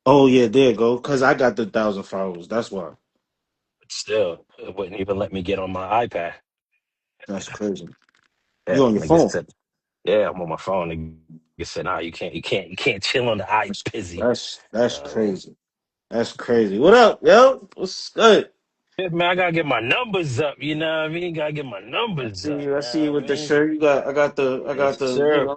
Oh yeah, there you go. Cause I got the 1,000 followers. That's why. But still, it wouldn't even let me get on my iPad. That's crazy. You Yeah, on your nigga phone? said, yeah, I'm on my phone. Nigga said, nah, you can't chill on the That's iPizzy. that's I mean, crazy. That's crazy. What up, yo? What's good? yeah, man, I gotta get my numbers up. You know what I mean? Gotta get my I numbers see up. you. I You see know you what I with the mean? shirt. You got. I Yes, got the. sir.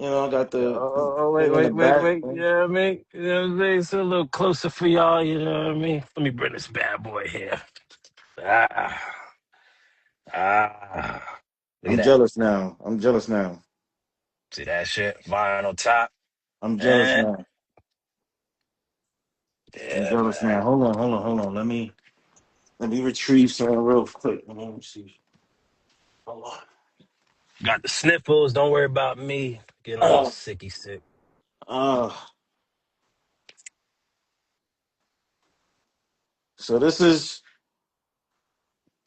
I got the Oh, wait, thing in the wait, wait, back. wait. You know what I mean? You know what I'm saying? It's a little closer for y'all. You know what I mean? Let me bring this bad boy here. Ah, ah. Look at I'm that. jealous now. I'm jealous now. See that shit? Vine on top. I'm jealous Eh? now. I'm Yeah, jealous now. man. Hold on. Let me retrieve something real quick. Let me see. Hold on. Got the sniffles. Don't worry about me. Getting a little Uh, sicky sick. uh, so this is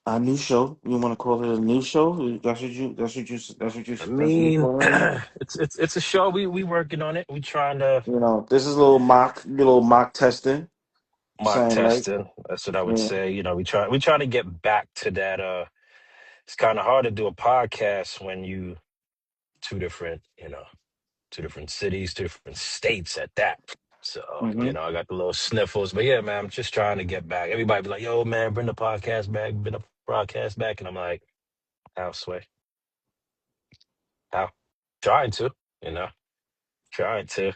a new show. You want to call it a new show? I That's what you mean, calling it? it's a show. We working on it. We trying to You know, this is a little mock testing. mock Saying like, testing. That's what I would yeah. say. You know, we trying to get back to that. It's kind of hard to do a podcast when you two different, two different cities, two different states at that. So, Hmm. I got the little sniffles. But yeah, man, I'm just trying to get back. Everybody be like, yo, man, bring the podcast back, bring the broadcast back. And I'm like, how, Sway? How? Trying to, you know, trying to.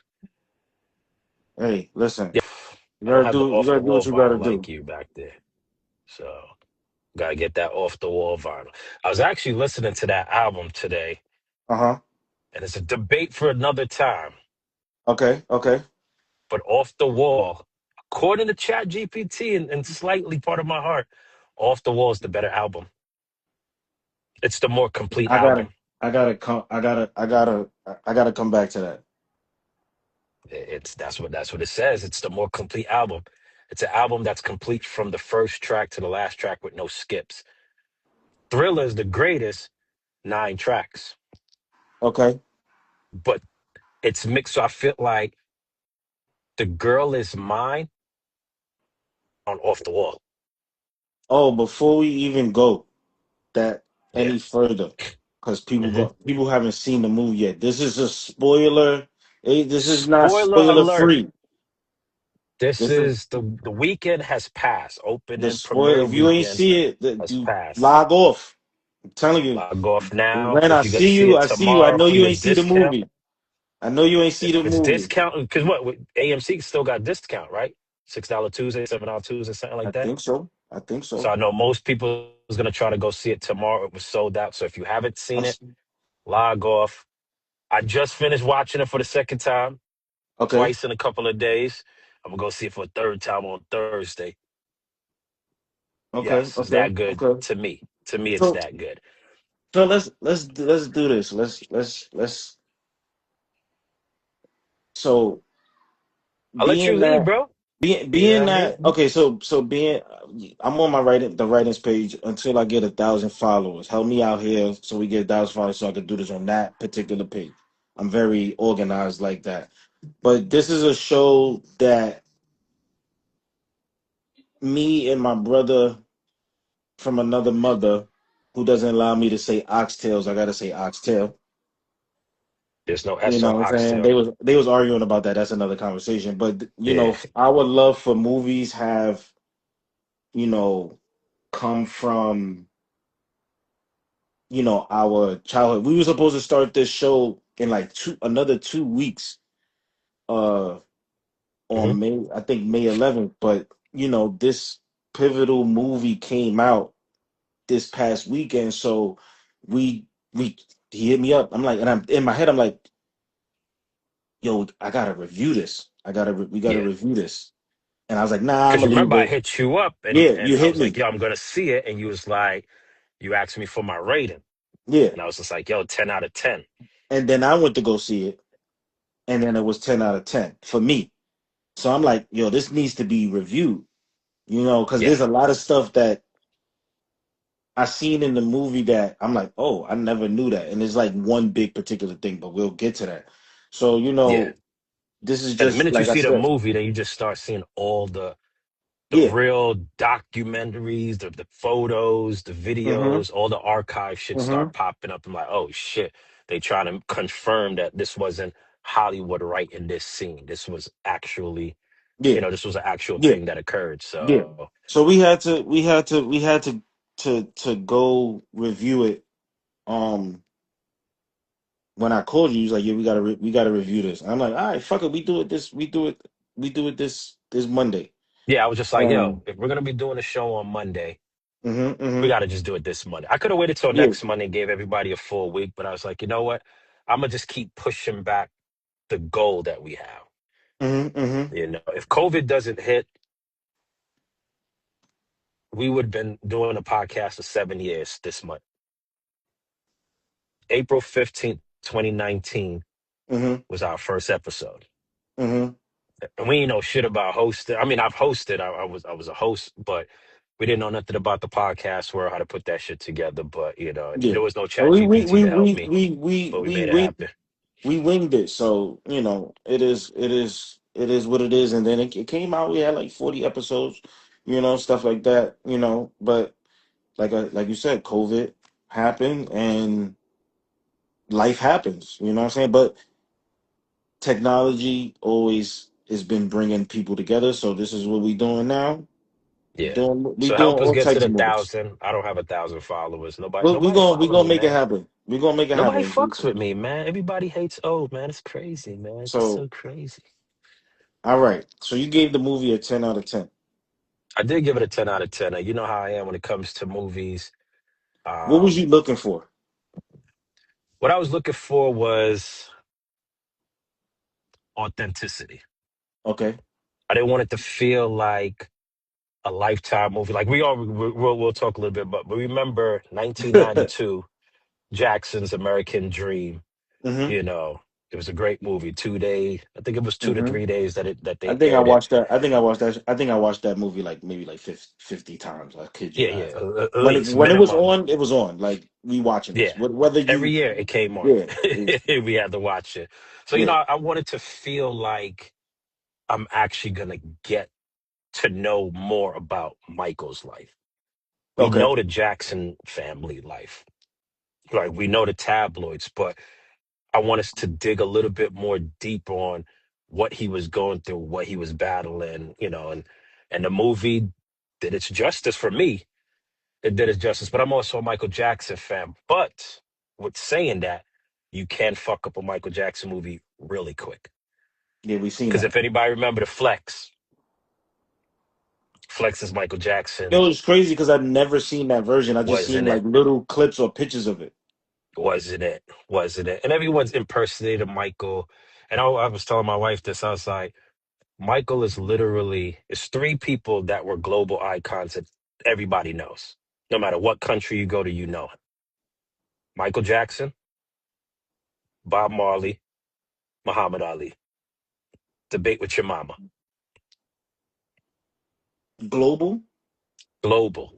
Hey, listen. Yeah, You I don't gotta have the do. You off the gotta do wall what you gotta vinyl do. like you back there. So, gotta get that off the wall vinyl. I was actually listening to that album today, Uh huh. and it's a debate for another time. Okay. Okay. But off the wall, according to Chat GPT and slightly part of my heart, off the wall is the better album. It's the more complete I gotta. album. I gotta come. I gotta come back to that. It's that's what it says. It's the more complete album. It's an album that's complete from the first track to the last track with no skips. Thriller is the greatest, 9 tracks, Okay. but it's mixed. So I feel like the girl is mine on off the wall. Oh, before we even go that Yeah. any further, because Hmm. people haven't seen the movie yet. This is a spoiler. This is not Spoiler spoiler alert. free. This This is is the weekend has passed. the Opening spoiler. premiere If you ain't weekend see it, has you passed. log off. I'm telling you. Log off now. Ren, I If you're gonna see see you. it I see you. I tomorrow know for you your ain't see the discount, movie. I know you ain't see if the it's movie. discount, because what AMC still got discount, right? $6 Tuesday, $7 Tuesday, something I like that. think so. I think So so. I know most people is gonna try to go see it tomorrow. It was sold out. So if you haven't I seen it, s- log off. I just finished watching it for the second time, Okay. twice in a couple of days. I'm gonna go see it for a third time on Thursday. Okay. Yes, it's Okay. that good Okay. to me. To me, it's So that good. let's do this. Let's so I'll let you being lead, that bro. You know being what I that mean? okay, so being I'm on my writing the writings page until I get 1,000 followers. Help me out here so we get 1,000 followers so I can do this on that particular page. I'm very organized like that. But this is a show that me and my brother from another mother who doesn't allow me to say oxtails, I gotta say oxtail. There's no You S know on what I'm saying? oxtail. They was arguing about that. That's another conversation. But Yeah. our love for movies have, you know, come from, our childhood. We were supposed to start this show in like another 2 weeks, uh Hmm. on I think May 11th, but this pivotal movie came out this past weekend, so we he hit me up. I'm like, and I'm in my head, I'm like, yo, I gotta review this. We gotta Yeah. review this. And I was like, nah, I'm Because gonna leave remember, I it. hit you up and Yeah, you I hit was like, me. yo, I'm gonna see it, and you was like, you asked me for my rating, Yeah. and I was just like, yo, 10 out of 10. And then I went to go see it, and then it was 10 out of 10 for me. So I'm like, yo, this needs to be reviewed, because Yeah. there's a lot of stuff that I seen in the movie that I'm like, oh, I never knew that. And it's like one big particular thing, but we'll get to that. So, Yeah. This is And the just minute you like I see the said. movie, then you just start seeing all the Yeah. real documentaries, the photos, the Mm-hmm. videos, all the archive shit Mm-hmm. start popping up. I'm like, oh shit. They trying to confirm that this wasn't Hollywood right in this scene. This was actually, Yeah. this was an actual Yeah. thing that occurred. Yeah. So So we had to go review it. Um, when I called you, he was like, "Yeah, we gotta review this." I'm like, "All right, fuck it, we do it this Monday." yeah, I was just like, yo, Um, if we're gonna be doing a show on Monday, mm-hmm, we mm-hmm. gotta just do it this Monday. I could have waited till Yeah. next Monday and gave everybody a full week, but I was like, you know what? I'm gonna just keep pushing back the goal that we have. Mm-hmm, mm-hmm. If COVID doesn't hit, we would have been doing a podcast for 7 years this month. April 15th, 2019 Mm-hmm. was our first episode. Mm-hmm. And we ain't know shit about hosting. I mean, I've hosted, I was a host, but we didn't know nothing about the podcast or how to put that shit together. But and Yeah. there was no And chat GPT to help me, but we made it happen. we winged it. So, it is what it is. And then it came out, we had like 40 episodes, stuff like that, but like you said, COVID happened and life happens, you know what I'm saying? But technology always has been bringing people together. So this is what we doing now. Yeah. We So doing help us all get to types the of moves. 1,000. I don't have 1,000 followers. Nobody, But nobody we follow gonna me, make it man. happen. We gonna make it Nobody happen. fucks with me, man. Everybody hates old, man. It's crazy, man. It's just So so crazy. all right. So you gave the movie a 10 out of 10. I did give it a 10 out of 10. You know how I am when it comes to movies. What was you Um, looking for? what I was looking for was authenticity. Okay. I didn't want it to feel like a Lifetime movie. Like we'll talk a little bit, but remember hmm 1992, Jackson's American Dream. You know, it was a great movie. 2 day, I think it was two to hmm three days that I they think I aired it. watched that. I think I watched that. I think I watched that movie like maybe like 50 times. I kid you Yeah, not. yeah, at When least when it was minimum. on, it was on. Like we watching this. Yeah, Whether every you, year it came on. yeah, We had to watch it. So yeah. I wanted to feel like I'm actually gonna get to know more about Michael's life. We Okay. know the Jackson family life, like we know the tabloids, but I want us to dig a little bit more deep on what he was going through, what he was battling, and the movie did its justice for me. It did its justice, but I'm also a Michael Jackson fan. But with saying that, you can fuck up a Michael Jackson movie really quick. Yeah, we seen Because that. if anybody remember the Flex is Michael It Jackson, was crazy because I'd never seen that version. I just seen wasn't like it? little clips or pictures of it. Wasn't it? Wasn't it? And everyone's impersonated Michael. And I was telling my wife this. I was like, Michael is literally, it's three people that were global icons that everybody knows. No matter what country you go to, you know him. Michael Jackson, Bob Marley, Muhammad Ali. Debate with your mama. Global. Global.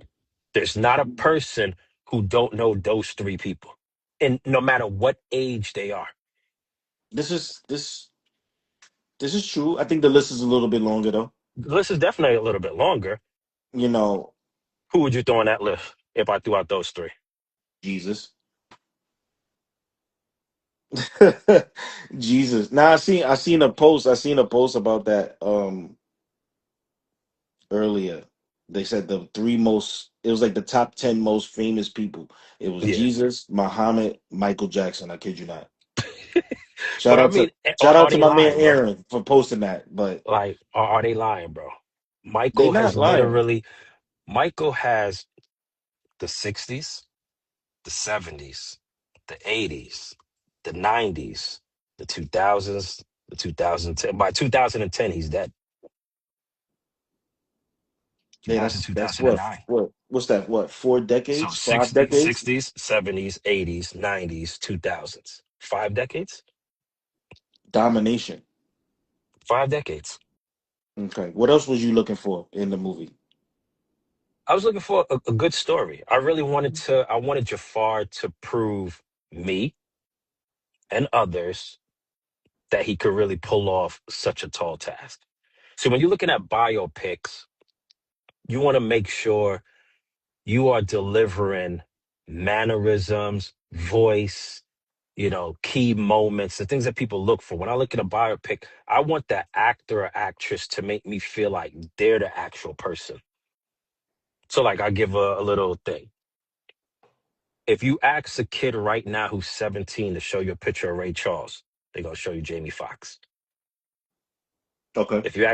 There's not a person who don't know those three people. And no matter what age they are. This is this is true. I think the list is a little bit longer though. The list is definitely a little bit longer. You know, Who would you throw on that list if I threw out those three? Jesus. Jesus. Now I seen a post about that earlier. They said the three most it was like the top 10 most famous people. It was Yeah. Jesus, Muhammad, Michael Jackson. I kid you not. But I mean, Shout out are to they my man lying, bro? Aaron for posting that. But Like, are they lying, bro? they Michael not has lying. literally, Michael has the 60s, the 70s, the 80s, the 90s, the 2000s, the 2010. By 2010, he's dead. Yeah, 2000, that's 2009. what's that? What, four So decades? Five 60, decades? 60s, 70s, 80s, 90s, 2000s. 5 decades? Domination. 5 decades. Okay. What else was you looking for in the movie? I was looking for a good story. I wanted Jafar to prove me and others that he could really pull off such a tall task. So when you're looking at biopics, you want to make sure you are delivering mannerisms, voice, key moments, the things that people look for. When I look at a biopic, I want that actor or actress to make me feel like they're the actual person. So, like, I give a little thing. If you ask a kid right now who's 17 to show you a picture of Ray Charles, they're gonna show you Jamie Foxx. Okay. If you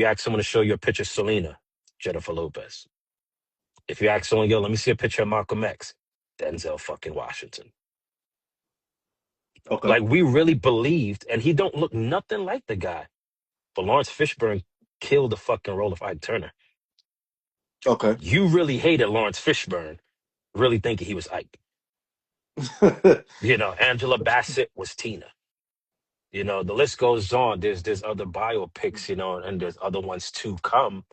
ask someone to show you a picture of Selena, Jennifer Lopez. If you ask someone, yo, let me see a picture of Malcolm X, Denzel fucking Washington. Okay. Like we really believed, and he don't look nothing like the guy. But Lawrence Fishburne killed the fucking role of Ike Turner. Okay. You really hated Lawrence Fishburne, really thinking he was Ike. Angela Bassett was Tina. The list goes on. There's other biopics, and there's other ones to come.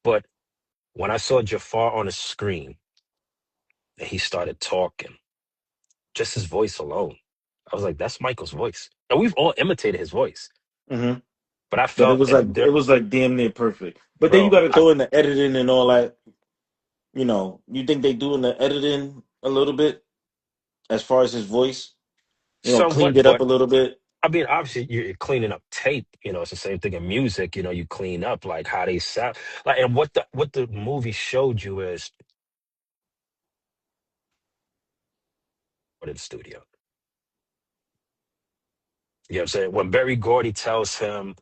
But when I saw Jafar on the screen and he started talking, just his voice alone, I was like, that's Michael's voice. And we've all imitated his voice. hmm But I But felt if it there, was like damn near perfect. But then you bro, got to throw in the editing and all that. You think they doing the editing a little bit as far as his voice? Cleaned somewhat, it up but a little bit. I mean, obviously, you're cleaning up tape. It's the same thing in music. You clean up like how they sound, like, and what the movie showed you is what in the studio. You know what I'm saying? When Berry Gordy tells him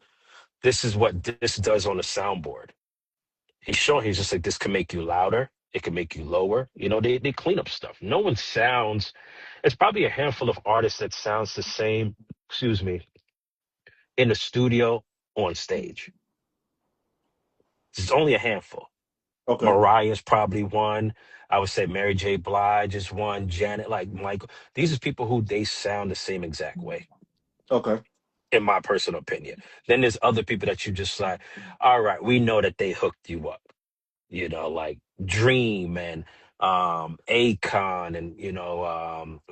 this is what this does on the soundboard, he's just like this can make you louder, it can make you lower. They clean up stuff. No one sounds. It's probably a handful of artists that sounds the same. Excuse me, in the studio on stage. It's only a handful. Okay. Mariah's probably one. I would say Mary J. Blige is one. Janet, like Michael. These are people who they sound the same exact way, Okay. in my personal opinion. Then there's other people that you just like, all right, we know that they hooked you up, like Dream and Akon and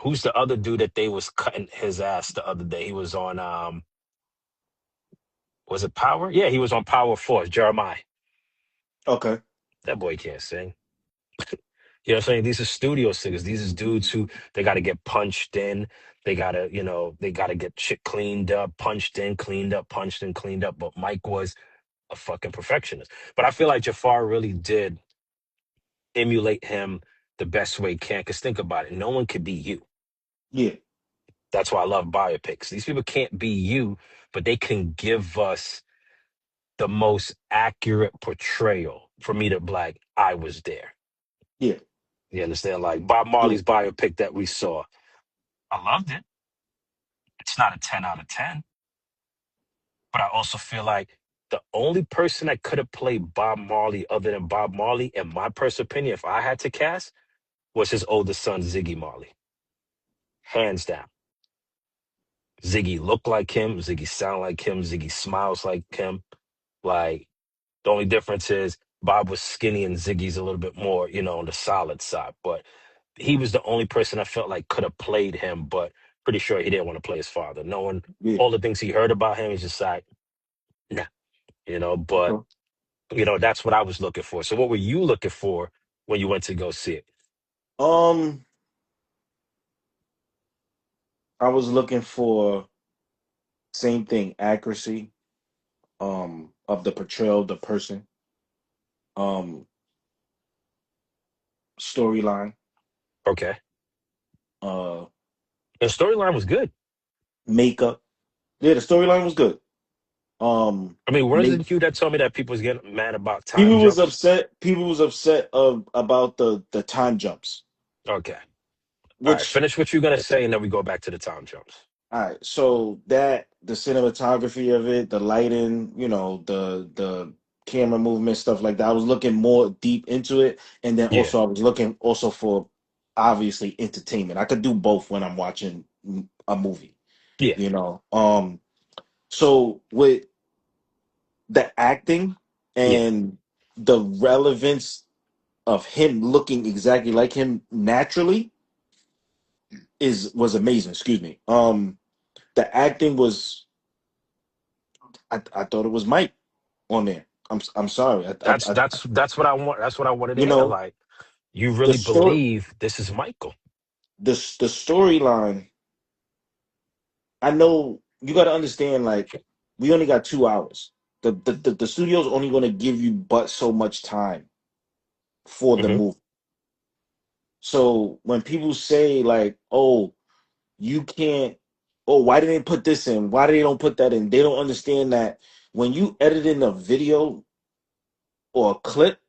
who's the other dude that they was cutting his ass the other day? He was on was it Power? Yeah, he was on Power Force, Jeremiah. Okay. That boy can't sing. You know what I'm saying? These are studio singers. These is dudes who they got to get punched in. They gotta get shit cleaned up, punched in, cleaned up, punched in, cleaned up. But Mike was a fucking perfectionist. But I feel like Jafar really did emulate him the best way he can. Because think about it, no one could be you. Yeah. That's why I love biopics. These people can't be you, but they can give us the most accurate portrayal for me to be like, I was there. Yeah. You understand? Like Bob Yeah. Marley's biopic that we saw. I loved it. It's not a 10 out of 10, but I also feel like the only person that could have played Bob Marley other than Bob Marley, in my personal opinion, if I had to cast, was his oldest son, Ziggy Marley. Hands down. Ziggy looked like him. Ziggy sound like him. Ziggy smiles like him. Like, the only difference is Bob was skinny and Ziggy's a little bit more, on the solid side. But he was the only person I felt like could have played him, but pretty sure he didn't want to play his father. Knowing Yeah. all the things he heard about him, he's just like, nah, but Okay. that's what I was looking for. So what were you looking for when you went to go see it? Um, I was looking for same thing, accuracy, of the portrayal of the person, um, storyline, Okay. uh, The storyline was good. makeup. Yeah, the storyline was good. I mean, Make wasn't you that told me that people was getting mad about time people was jumps? upset. People was upset about the time jumps, Okay. All right. which Finish what you're gonna say, and then we go back to the time jumps. all right. So that the cinematography of it, the lighting, the camera movement, stuff like that. I was looking more deep into it, and then Yeah. also I was looking also for obviously entertainment. I could do both when I'm watching a movie. Yeah. You know, so with the acting Yeah. and the relevance of him looking exactly like him naturally is was amazing. Excuse me. The acting was, I thought it was Mike on there. I'm sorry. That's what I want. That's what I wanted to You hear. know, Like, you the really story, believe this is Michael? the storyline. I know you got to understand. Like, we only got 2 hours. The studio's only going to give you but so much time for the Hmm. movie. So when people say like, "Oh, you can't," "Oh, why did they put this in? Why they don't put that in?" They don't understand that when you edit in a video or a clip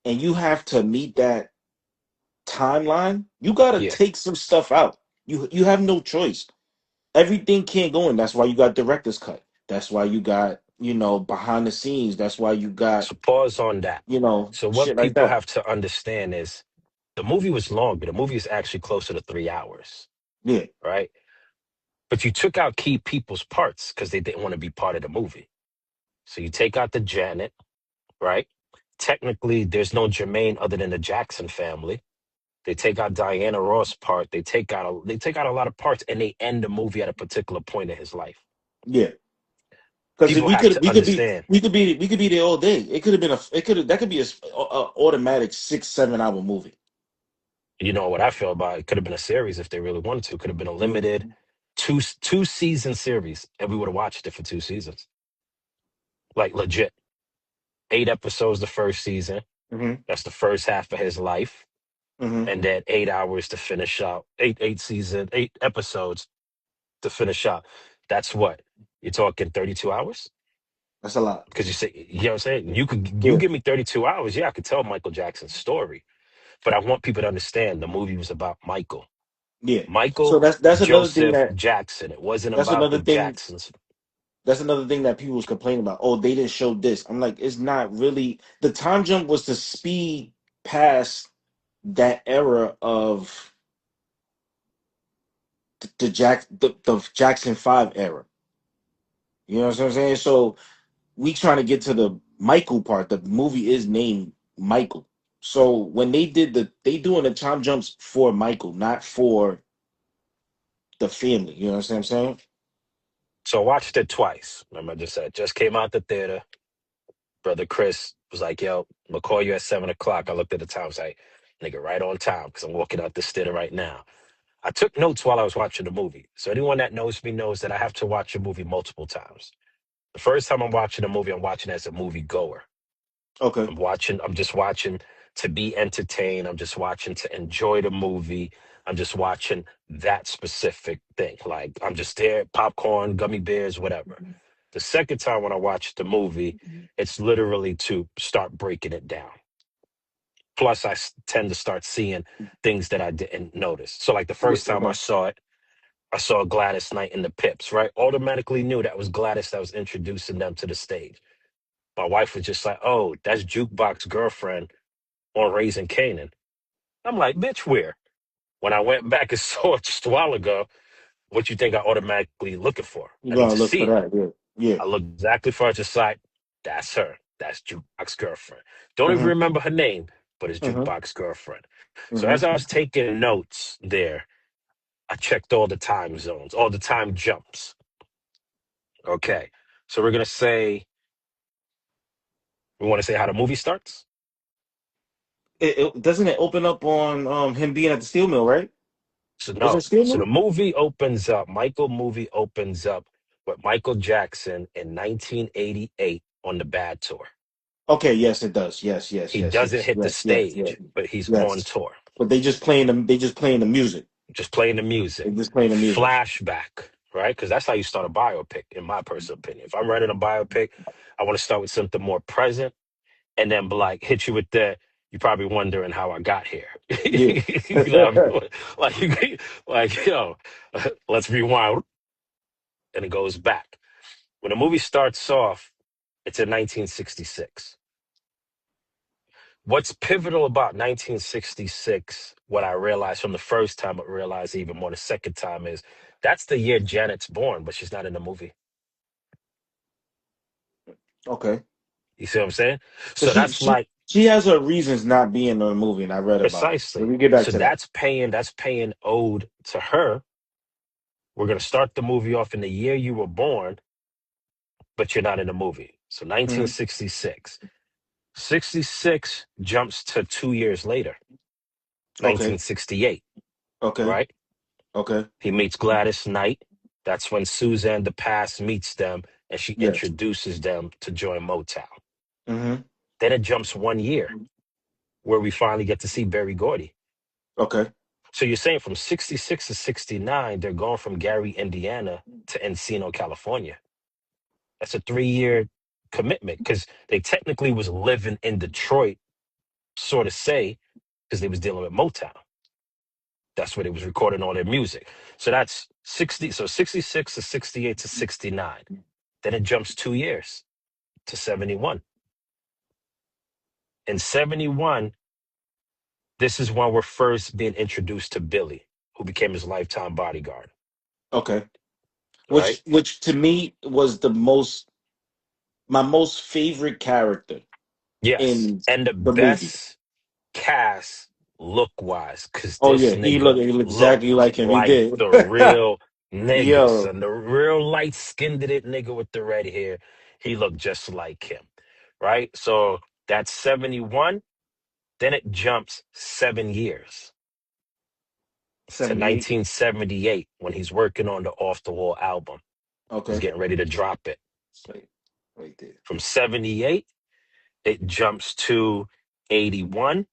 and you have to meet that timeline, you gotta Yeah. take some stuff out. You have no choice. Everything can't go in. That's why you got director's cut. That's why you got, behind the scenes. That's why you got, So pause on that. So what shit like people that. have to understand is the movie was longer. The movie is actually closer to 3 hours, Yeah, right? But you took out key people's parts because they didn't want to be part of the movie. So you take out the Janet, right? Technically, there's no Jermaine other than the Jackson family. They take out Diana Ross part. They take out a lot of parts, and they end the movie at a particular point in his life. yeah. Because People we have could to we could be understand. we could be there all day. It could have been that could be a automatic 6 7 hour movie. You know what I feel about it? Could have been a series if they really wanted to. Could have been a limited Mm-hmm. two season series, and we would have watched it for 2 seasons. Like legit, 8 episodes the first season. Hmm. That's the first half of his life, Hmm. and then 8 hours to finish out. Eight episodes to finish out. That's what you're talking 32 hours. That's a lot. Because you say, you know what I'm saying? You Yeah, give me 32 hours, yeah, I could tell Michael Jackson's story. But I want people to understand the movie was about Michael. yeah. So Michael that's another thing Joseph that Jackson. It wasn't that's about the another thing Jacksons. that's another thing that people was complaining about. Oh, they didn't show this. I'm like, it's not really. The time jump was to speed past that era of the Jackson 5 era. You know what I'm saying? So we trying to get to the Michael part. The movie is named Michael. So when they doing the time jumps for Michael, not for the family. You know what I'm saying? So I watched it twice. Remember, I just said, just came out the theater. Brother Chris was like, yo, I'm going to call you at 7 o'clock. I looked at the time. I was like, nigga, right on time because I'm walking out this theater right now. I took notes while I was watching the movie. So anyone that knows me knows that I have to watch a movie multiple times. The first time I'm watching a movie, I'm watching as a movie goer. Okay. I'm just watching to be entertained. I'm just watching to enjoy the movie. I'm just watching that specific thing. Like I'm just there, popcorn, gummy bears, whatever. The second time when I watch the movie, it's literally to start breaking it down. Plus, tend to start seeing things that I didn't notice. So, like the first time I Okay. saw it, I saw Gladys Knight in the Pips, right? Automatically knew that was Gladys that was introducing them to the stage. My wife was just like, oh, that's Jukebox Girlfriend on Raising Canaan. I'm like, bitch, where? When I went back and saw it just a while ago, what you think I automatically looking for? You I need gotta to look see for it. that. Yeah. Yeah. I look exactly for it, just like, that's her. That's Jukebox Girlfriend. Don't even Mm-hmm. remember her name, but it's Mm-hmm. Jukebox Girlfriend. So as I Mm-hmm. was taking notes there, I checked all the time zones, all the time jumps. Okay. So we're gonna say we want to say how the movie starts. It doesn't it open up on him being at the steel mill, right? So Was it no. steel So the mill? movie opens up. Michael movie opens up with Michael Jackson in 1988 on the Bad Tour. Okay, yes, it does. Yes, yes, He yes, doesn't yes, hit the yes, yes, yes, stage, but he's on yes. tour, But they just playing the music. just playing the They music. just playing the music. Flashback, right? Because that's how you start a biopic, in my personal opinion. If I'm writing a biopic, I want to start with something more present and then be like hit you with that. You're probably wondering how I got here. Yeah. You know, like let's rewind, and it goes back. When the movie starts off, it's in 1966. What's pivotal about 1966, what I realized from the first time, I realized even more the second time, is that's the year Janet's born, but she's not in the movie. Okay. You see what I'm saying? So So she that's she like she has her reasons not being in the movie, and I read about it. Let precisely. me get back So to that. that's paying ode to her, We're going to start the movie off in the year you were born, but you're not in the movie. So Hmm. 1966. 66 jumps to 2 years later, Okay. 1968, Okay. right? Okay. He meets Gladys Knight. That's when Suzanne the Past meets them and she Yes. introduces them to join Motown. Hmm. Then it jumps 1 year where we finally get to see Berry Gordy. Okay. So you're saying from 66 to 69, they're going from Gary, Indiana to Encino, California. That's a 3 year commitment because they technically was living in Detroit, sort of say, because they was dealing with Motown. That's where they was recording all their music. So that's 60. So 66 to 68 to 69. Then it jumps 2 years to 71. In 71, this is when we're first being introduced to Billy, who became his lifetime bodyguard, Okay. right? Which to me was my most favorite character Yes. in And the the movie. best cast look wise, because Oh this yeah, nigga he looked looked exactly like him. He like did. the real nigga, Yo, son. The real light skinned it nigga with the red hair. He looked just like him, right? So that's 71. Then it jumps 7 years to 78. 1978 when he's working on the Off the Wall album. He's Okay. getting ready to drop it. Right, right there. From 78, it jumps to 81.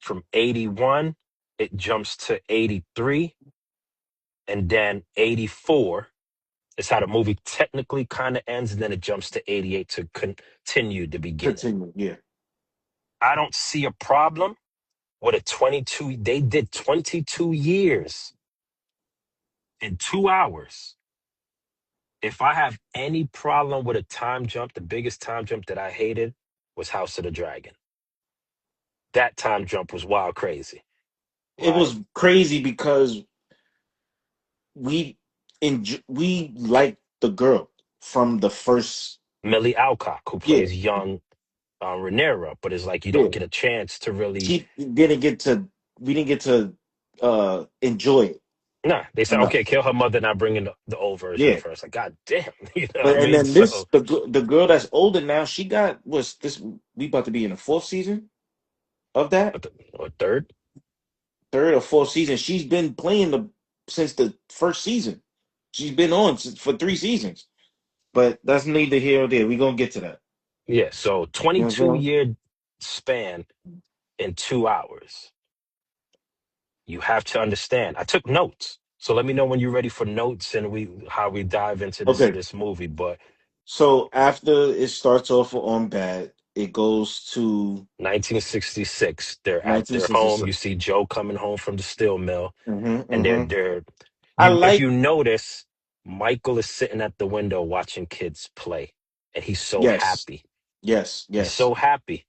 From 81, it jumps to 83. And then 84 is how the movie technically kind of ends. And then it jumps to 88 to continue the beginning. Continue. Yeah. I don't see a problem with a 22. They did 22 years in 2 hours. If I have any problem with a time jump, the biggest time jump that I hated was House of the Dragon. That time jump was wild crazy, It right? was crazy because we we liked the girl from the first. Millie Alcock, who Yeah. plays young Rhaenyra, but it's like you don't Yeah. get a chance to really. She didn't get to we didn't get to enjoy it Nah, they said, enough. okay, kill her mother, not bring in the old version Yeah. of her. It's like, God damn, you know what But I and mean? then this So, the girl that's older now, she got was this we about to be in the fourth season of that? or third? Third or fourth season. She's been playing the since the first season. She's been on for 3 seasons. But that's neither here or there. We're gonna get to that. Yeah, so You know 22 what I'm year span in 2 hours. You have to understand. I took notes. So let me know when you're ready for notes and we how we dive into saying? Okay. this movie. But So after it starts off on bad, it goes to 1966, they're at their home. You 1966. see Joe coming home from the steel mill, Hmm. and Hmm. they're I you if like you notice, Michael is sitting at the window watching kids play, and he's so yes, happy. yes, He's yes. so happy.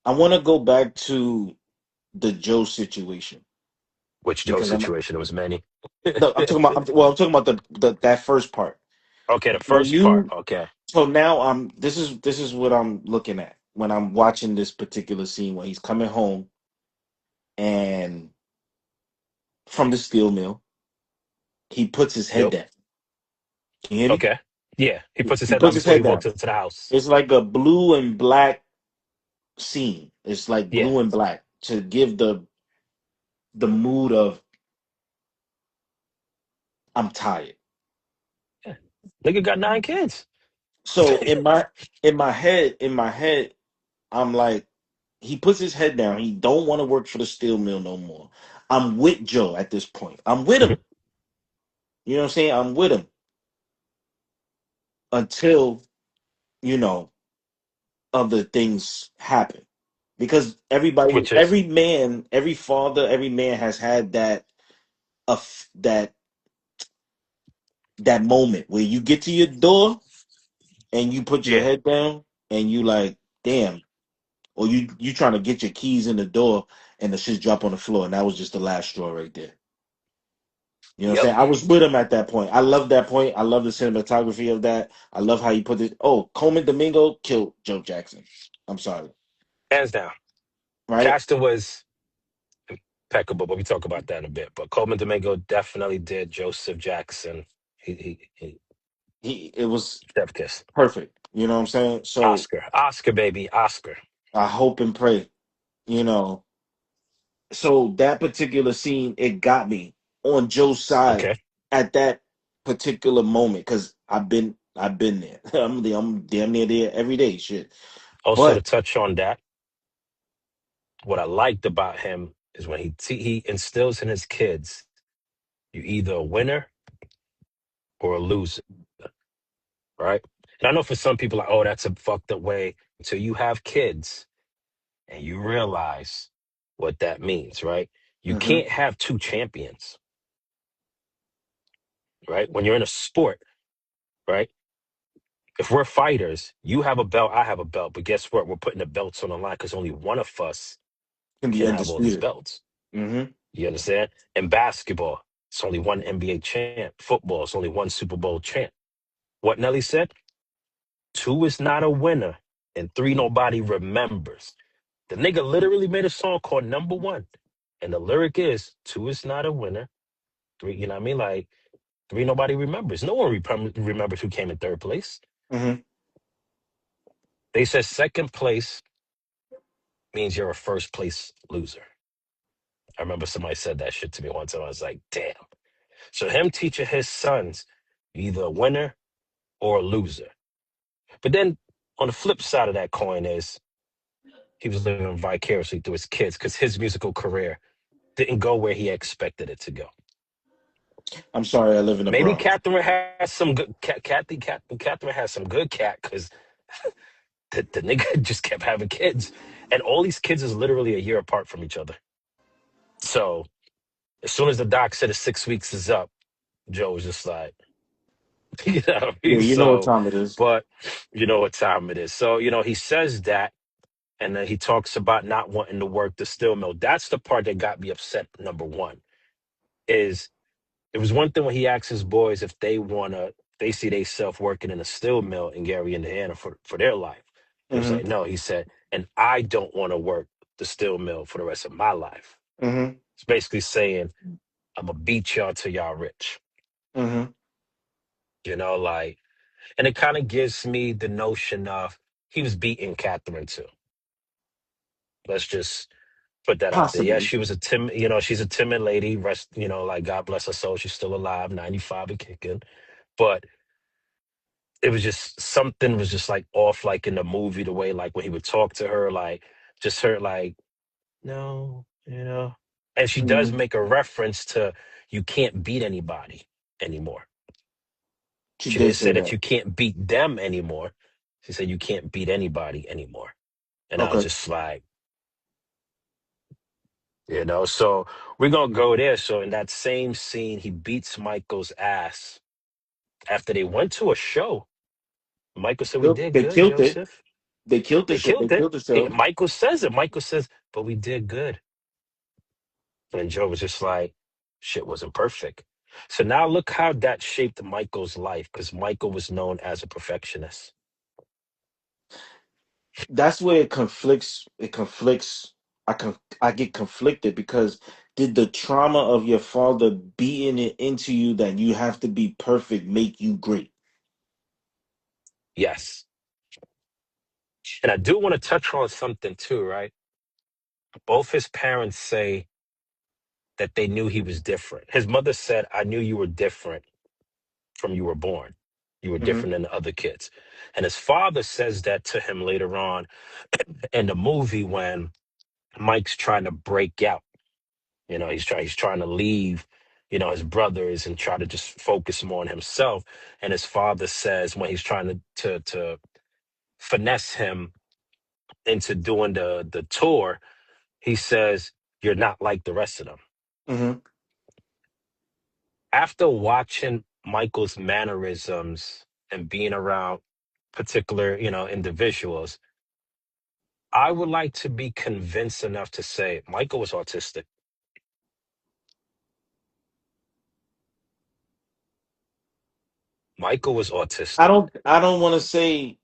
I want to go back to the Joe situation Which Joe because situation? It was many. no, I'm talking about well, I'm talking about the that first part. Okay, the When first part. you Okay. so now I'm this is what I'm looking at when I'm watching this particular scene where he's coming home and from the steel mill, he puts his head Yep. down. Can you hear me? Okay. Yeah. He puts his He head down puts his before he head walks down. into the house. It's like a blue and black scene. It's like Yeah. blue and black to give the mood of I'm tired. Yeah. Nigga got 9 kids. So in my head, I'm like, he puts his head down. He don't want to work for the steel mill no more. I'm with Joe at this point. I'm with Mhm. him. You know what I'm saying? I'm with him until, you know, other things happen. Because Which is every man, every father, every man has had that that moment where you get to your door and you put your yeah. head down and you like, damn, or you trying to get your keys in the door and the shit drop on the floor, and that was just the last straw right there. You know what I'm Yep. saying? I was with him at that point. I love that point. I love the cinematography of that. I love how you put it. Oh, Coleman Domingo killed Joe Jackson. I'm sorry, Hands down. right? Casting was impeccable, but we talk about that in a bit. But Coleman Domingo definitely did Joseph Jackson. He It was chef kiss. perfect. You know what I'm saying? So Oscar, Oscar, baby, Oscar. I hope and pray, you know. So that particular scene, it got me on Joe's side Okay. at that particular moment because I've been there. I'm damn near there every day. Shit. Also, to But touch on that, what I liked about him is when he instills in his kids, you either a winner or a loser, right? And I know for some people, like, oh, that's a fucked up way until you have kids and you realize what that means, right? You hmm can't have two champions, right? When you're in a sport, right? If we're fighters, you have a belt, I have a belt, but guess what? We're putting the belts on the line because only one of us can be can have all these undisputed. belts. hmm You understand? In basketball, it's only one NBA champ. Football, it's only one Super Bowl champ. What Nelly said? Two is not a winner, and three nobody remembers. The nigga literally made a song called Number One. And the lyric is two is not a winner. Three, you know what I mean? Like three nobody remembers. No one remembers who came in third place. hmm They said second place means you're a first place loser. I remember somebody said that shit to me one time. I was like, damn. So him teaching his sons, you're either a winner or a loser. But then on the flip side of that coin is he was living vicariously through his kids because his musical career didn't go where he expected it to go. I'm sorry, I live in the Maybe Bronx. Catherine has some good Catherine has some good cat because the nigga just kept having kids. And all these kids is literally a year apart from each other. So as soon as the doc said his 6 weeks is up, Joe was just like, you know what I Yeah, mean? you know what So, time it is. but you know what time it is. So, he says that, and then he talks about not wanting to work the steel mill. That's the part that got me upset. Number one is it was one thing when he asked his boys if they see they self working in a steel mill in Gary, Indiana for their life. He was hmm like, no, he said, and I don't want to work the steel mill for the rest of my life. hmm It's basically saying, I'm gonna beat y'all till y'all rich. hmm Like, and it kind of gives me the notion of he was beating Catherine too. Let's just put that out there. Yeah, Possibly. she was a timid, she's a timid lady. Rest, like God bless her soul, she's still alive, 95 and kicking. But it was just something was just like off, like in the movie, the way like when he would talk to her, like just her like no, and she does hmm make a reference to you can't beat anybody anymore. She She did didn't say say that that. you can't beat them anymore. She said you can't beat anybody anymore. And I was Okay. just like, so we're gonna go there. So in that same scene, he beats Michael's ass after they went to a show. Michael said, "We Nope, did they good, killed it. Joseph." They killed the They show. They killed it. killed the show. Michael says it. Michael says, "But we did good." And Joe was just like, "Shit wasn't perfect." So now look how that shaped Michael's life because Michael was known as a perfectionist. That's where it conflicts. It conflicts. I get conflicted because did the trauma of your father beating it into you that you have to be perfect make you great? Yes, and I do want to touch on something too, right? Both his parents say that they knew he was different. His mother said, I knew you were different from you were born. You were hmm different than the other kids. And his father says that to him later on in the movie when Mike's trying to break out. He's trying to leave, his brothers and try to just focus more on himself. And his father says when he's trying to finesse him into doing the tour, he says, You're not like the rest of them. hmm After watching Michael's mannerisms and being around particular, individuals, I would like to be convinced enough to say Michael was autistic. Michael was autistic. I don't want to say.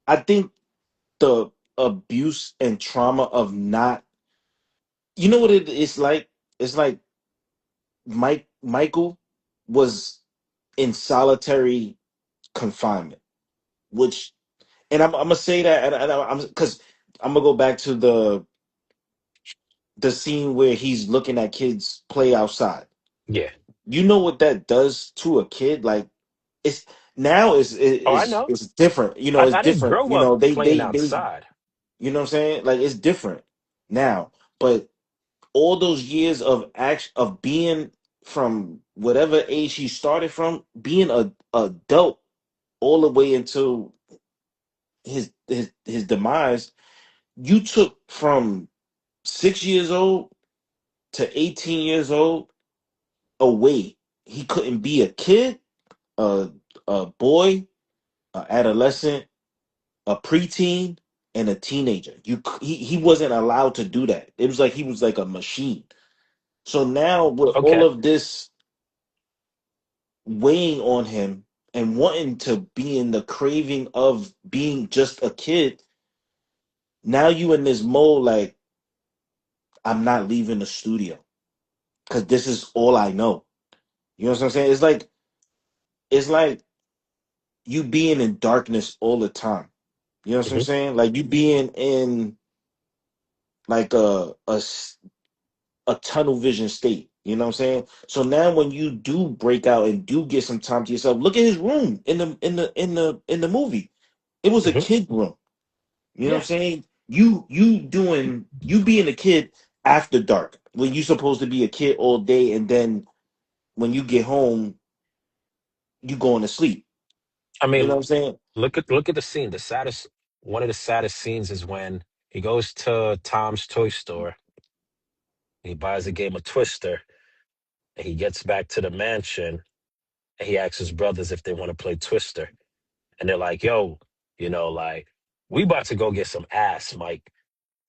I think the abuse and trauma of not. You know what it's like. it's like Michael was in solitary confinement, which, and I'm gonna say that, and I'm because I'm gonna go back to the scene where he's looking at kids play outside. Yeah. You know what that does to a kid? Like, it's now Oh, I know. it's different. It's I didn't different. grow up playing They outside. you know what I'm saying? Like, it's different now. But all those years of act of being from whatever age he started from, being a adult all the way until his demise, you took from 6 years old to 18 years old away. He couldn't be a kid, a boy, a adolescent, a preteen, and a teenager. He wasn't allowed to do that. It was like he was like a machine. So now with all Okay. of this weighing on him and wanting to be in the craving of being just a kid, now you in this mode like, I'm not leaving the studio because this is all I know. You know what I'm saying? It's like you being in darkness all the time. You know what I'm Hmm. saying? Like you being in like a tunnel vision state. You know what I'm saying? So now when you do break out and do get some time to yourself, look at his room in the movie. It was a Hmm. kid room. You know what I'm Yeah. saying? You being a kid after dark when you supposed to be a kid all day, and then when you get home, you going to sleep. I You know mean, what I'm saying? look at the scene. The saddest one of the saddest scenes is when he goes to Tom's toy store, he buys a game of Twister, and he gets back to the mansion, and he asks his brothers if they want to play Twister. And they're like, yo, like, we about to go get some ass, Mike.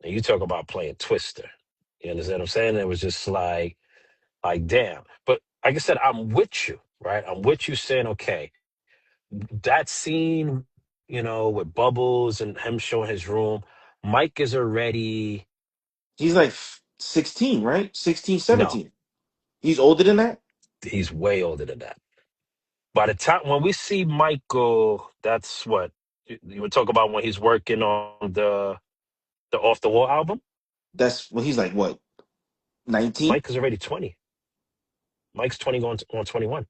And you talk about playing Twister. You understand what I'm saying? It was just like, damn. But like I said, I'm with you, right? I'm with you saying, okay, that scene, with Bubbles and him showing his room, Mike is already, He's like 16, right? 16, no, 17. He's older than that. he's way older than that. By the time when we see Michael, that's what you would talk about when he's working on the Off the Wall album. That's when he's like what, 19? Mike is already 20. Mike's 20 going on 21,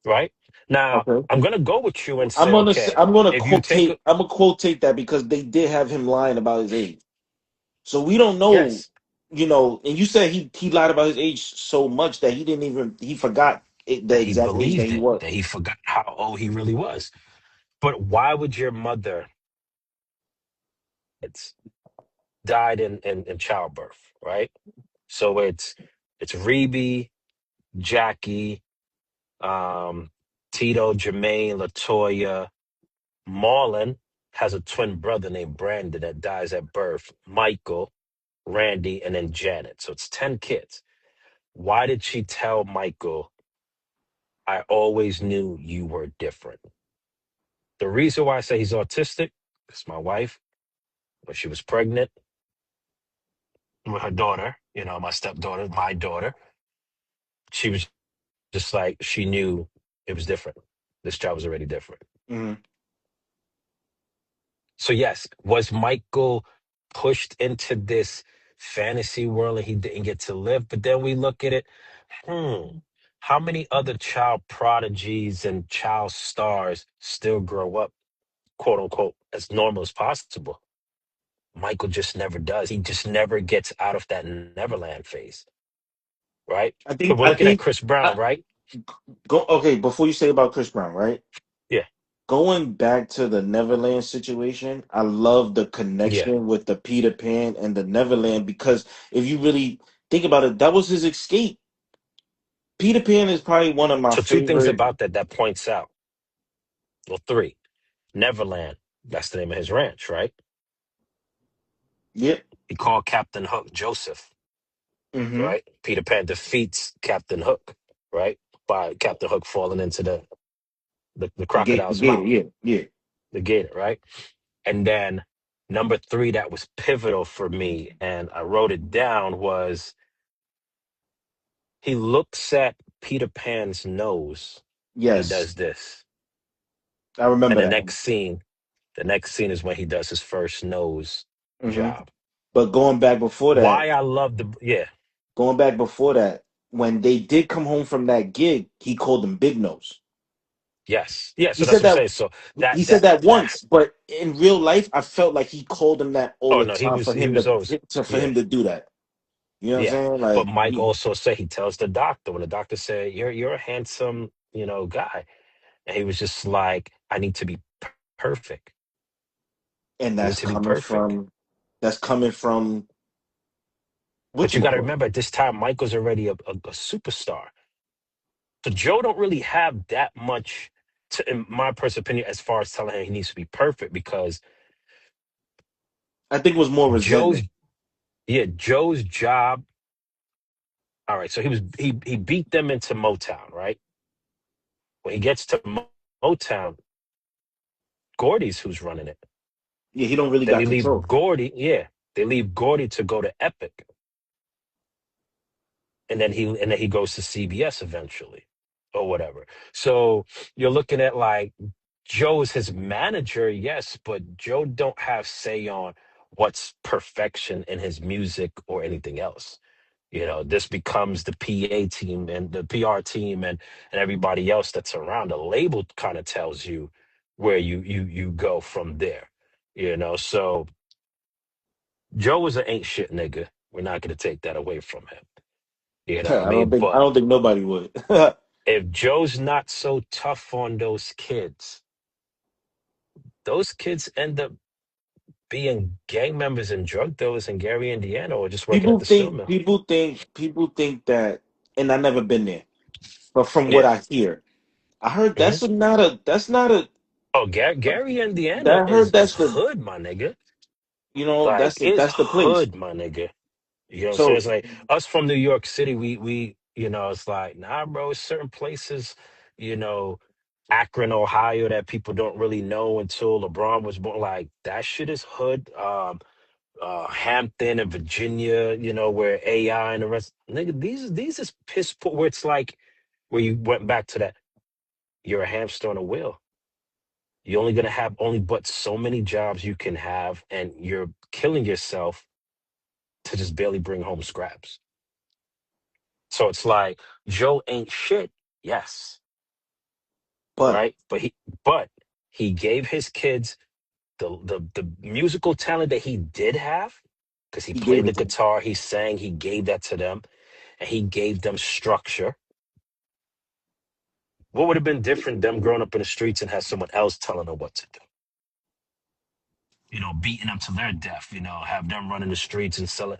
right? Now, Okay. I'm going to go with you and say, okay, I'm gonna if you take a, I'm gonna quotate that because they did have him lying about his age. So we don't know, yes, and you said he lied about his age so much that he forgot the that he exact age that believed he it, was. that he forgot how old he really was. But why would your mother, it's died in childbirth, right? So it's Reby, Jackie, um, Tito, Jermaine, Latoya, Marlon has a twin brother named Brandon that dies at birth, Michael, Randy, and then Janet. So it's 10 kids. Why did she tell Michael, I always knew you were different? The reason why I say he's autistic is my wife, when she was pregnant with her daughter, my stepdaughter, my daughter, she was just like, she knew it was different. This child was already different. Hmm. So, yes, was Michael pushed into this fantasy world and he didn't get to live? But then we look at it, hmm, how many other child prodigies and child stars still grow up, quote unquote, as normal as possible? Michael just never does. He just never gets out of that Neverland phase, right? But we're I looking at think Chris Brown, I, right? go okay. Before you say about Chris Brown, right? Yeah, Going back to the Neverland situation, I love the yeah. connection with the Peter Pan and the Neverland because if you really think about it, that was his escape. Peter Pan is probably one of my So, two things favorite. about that points out, well, three. Neverland, that's the name of his ranch, right? Yep. He called Captain Hook Joseph, Mm-hmm. right? Peter Pan defeats Captain Hook, right? By Captain Hook falling into the The crocodile's Gator. mouth, Yeah. Yeah. the gator, right? And then number three, that was pivotal for me, and I wrote it down, was he looks at Peter Pan's nose and he Yes, does this. I And remember that one. the next scene is when he does his first nose Hmm. job. But Why I love the yeah, going back before that, when they did come home from that gig, he called them Big Nose. yes. Yeah, He so that's said what I'm that saying. So he that said that that that once, but in real life, I felt like he called him that all oh the no, time for he him was always for yeah, him to do that. You know what I'm yeah. saying? But Like, Mike also said he tells the doctor when the doctor said, you're a handsome, guy. And he was just like, I need to be perfect. and I need to be perfect. that's coming from what But you you got to call remember, at this time, Mike was already a superstar. So Joe don't really have that much, in my personal opinion, as far as telling him he needs to be perfect because I think it was more Joe's, resentment. yeah, Joe's job. All right, so he beat them into Motown, right? When he gets to Motown, Gordy's who's running it. Yeah, he don't really Then got they leave control. Gordy, yeah, they leave Gordy to go to Epic, and then he goes to CBS eventually, or whatever. So you're looking at like Joe is his manager, yes, but Joe don't have say on what's perfection in his music or anything else. This becomes the PA team and the PR team and everybody else that's around. The label kind of tells you where you go from there. So Joe was an ain't shit nigga. We're not gonna take that away from him. You know what I mean? I But don't think nobody would. if Joe's not so tough on those kids end up being gang members and drug dealers in Gary, Indiana, or just working at the steel mill. People think that, and I never been there, but from what Yeah. I hear, I heard Hmm. that's not a Oh, Gary, Indiana that I heard is that's the hood, my nigga. that's Like, it's that's the place. hood, my nigga. You know what I'm saying? So It's like us from New York City, it's like, nah, bro, it's certain places, you know, Akron, Ohio, that people don't really know until LeBron was born. Like, that shit is hood. Hampton and Virginia, where AI and the rest. Nigga, these is piss poor. Where it's like where you went back to that. You're a hamster on a wheel. You're only gonna have only but so many jobs you can have, and you're killing yourself to just barely bring home scraps. So it's like Joe ain't shit, yes, but right? But he gave his kids the musical talent that he did have because he he gave played the it to him. guitar, he sang, he gave that to them, and he gave them structure. What would have been different them growing up in the streets and have someone else telling them what to do? Beating them to their death, have them running the streets and selling,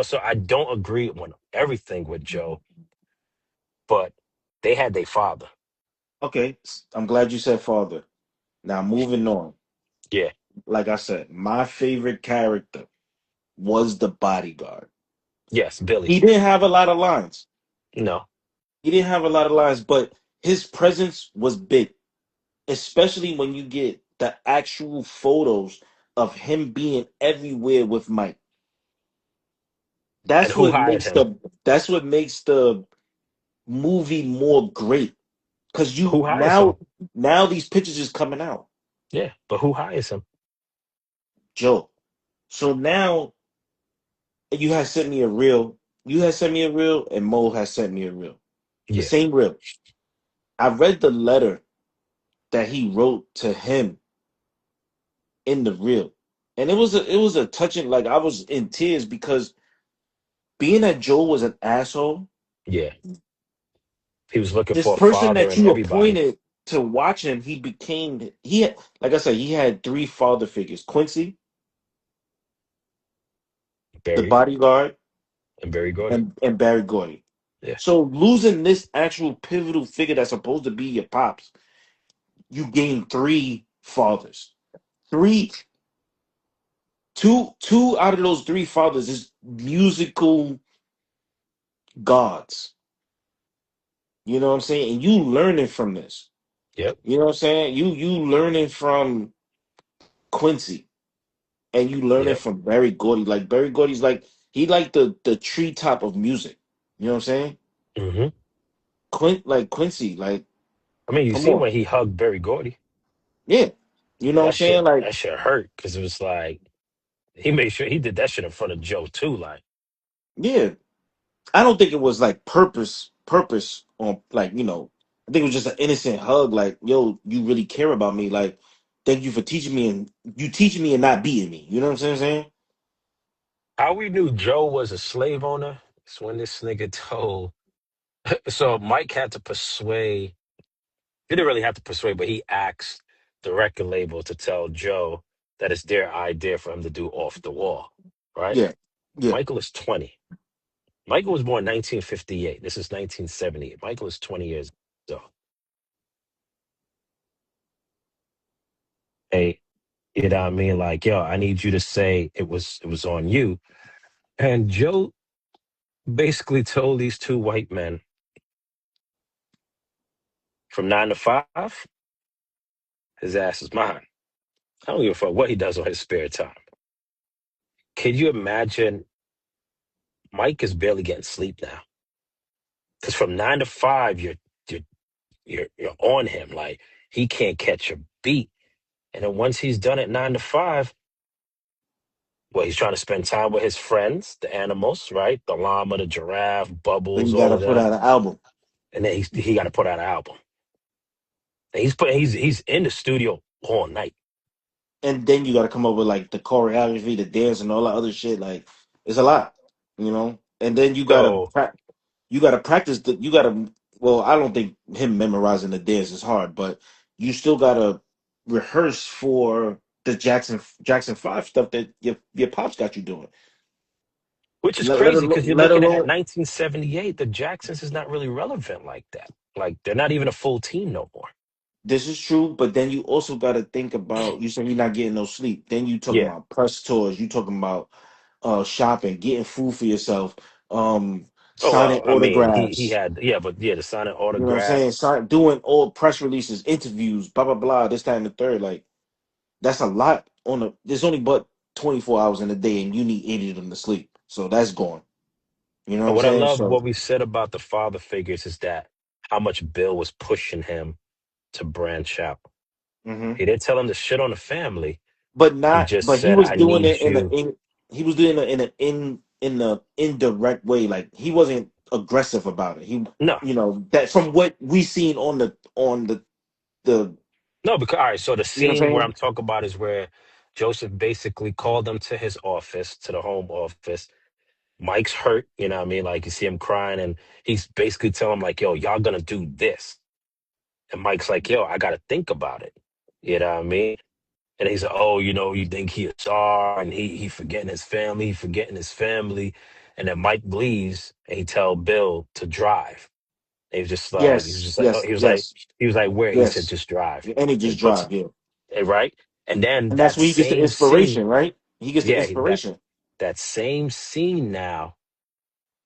so I don't agree on everything with Joe, but they had their father. Okay, I'm glad you said father. Now moving on. Yeah. Like I said, my favorite character was the bodyguard. Yes, Billy. He didn't have a lot of lines. No. He didn't have a lot of lines, but his presence was big, especially when you get the actual photos of him being everywhere with Mike. And That's who what hired makes him? the movie more great. Cause you Who hires him? now these pictures is coming out, Yeah, but who hires him? Joe. So now you had sent me a reel. You had sent me a reel, and Mo has sent me a reel. The Yeah. same reel. I read the letter that he wrote to him in the reel, and it was a touching. Like I was in tears because being that Joe was an asshole, Yeah. He was looking this for a person father that and you everybody. appointed to watch him, he had, like I said, he had three father figures: Quincy, the Barry bodyguard, and Barry Gordy. and Barry Gordy. Yeah. So losing this actual pivotal figure that's supposed to be your pops, you gain three fathers. Three, two out of those three fathers is musical gods. You know what I'm saying? And you learning from this. Yep. You know what I'm saying? You learning from Quincy and you learning Yep. from Barry Gordy. Like Barry Gordy's like he like the treetop of music. You know what I'm saying? Hmm. Like Quincy, like I mean, you come seen on, when he hugged Berry Gordy. yeah, you know what I'm saying? Like That shit hurt because it was like he made sure he did that shit in front of Joe too. Like, yeah, I don't think it was like purpose on like I think it was just an innocent hug. Like yo, you really care about me. Like thank you for teaching me and you teaching me and not beating me. You know what I'm saying? how we knew Joe was a slave owner is when this nigga told. So Mike had to persuade. He didn't really have to persuade, but he asked the record label to tell Joe that it's their idea for him to do Off the Wall. Right? Yeah, yeah. Michael is 20. Michael was born 1958. This is 1978. Michael is 20 years old. Hey, you know what I mean? Like, yo, I need you to say it was on you. And Joe basically told these two white men from 9 to 5, his ass is mine. I don't give a fuck what he does on his spare time. Can you imagine? Mike is barely getting sleep now. Because from 9 to 5, you're you're on him. Like he can't catch a beat. And then once he's done at 9 to 5, well, he's trying to spend time with his friends, the animals, right? The llama, the giraffe, Then Bubbles, you all gotta of put them. out an album. And then he got to put out an album. And he's in the studio all night. And then you got to come up with like the choreography, the dance, and all that other shit. Like it's a lot, And then So, you gotta practice the you gotta. Well, I don't think him memorizing the dance is hard, but you still gotta rehearse for the Jackson 5 stuff that your pops got you doing. which is Let crazy alone because you're let looking at alone 1978, the Jacksons is not really relevant like that. Like they're not even a full team no more. this is true, but then you also gotta think about you said you're not getting no sleep. Then you talking Yeah. about press tours. You talking about shopping, getting food for yourself, Oh signing well, I mean, he autographs. had but yeah, the signing You know what I'm saying? autographs. Doing all press releases, interviews, blah blah blah. This time and the third, like that's a lot on a. There's only but 24 hours in a day, and you need 80 of them to sleep. So that's gone. You know what And I'm what I saying? love So, what we said about the father figures is that how much Bill was pushing him to branch out. hmm He didn't tell him to shit on the family. but He not. just But he said, was "I doing need it you." he was doing it in the indirect way. Like he wasn't aggressive about it. He, No, that from what we seen on the. no, because all right. So the You know what scene I'm where saying? I'm talking about is where Joseph basically called them to his office, to the home office. Mike's hurt, you know what I mean? Like you see him crying, and he's basically telling him like, "Yo, y'all gonna do this," and Mike's like, "Yo, I gotta think about it," you know what I mean? And he's like, "Oh, you think he a star, and he forgetting his family, he forgetting his family," and then Mike leaves, and he tell Bill to drive. And he was Yes, just like, oh, yes, yes, he was like, where? He said, yes. just drive, And he and he just puts drive. Yeah, it right, and then and that's that where he gets the same scene, inspiration, right? He gets the yeah, inspiration. that same scene now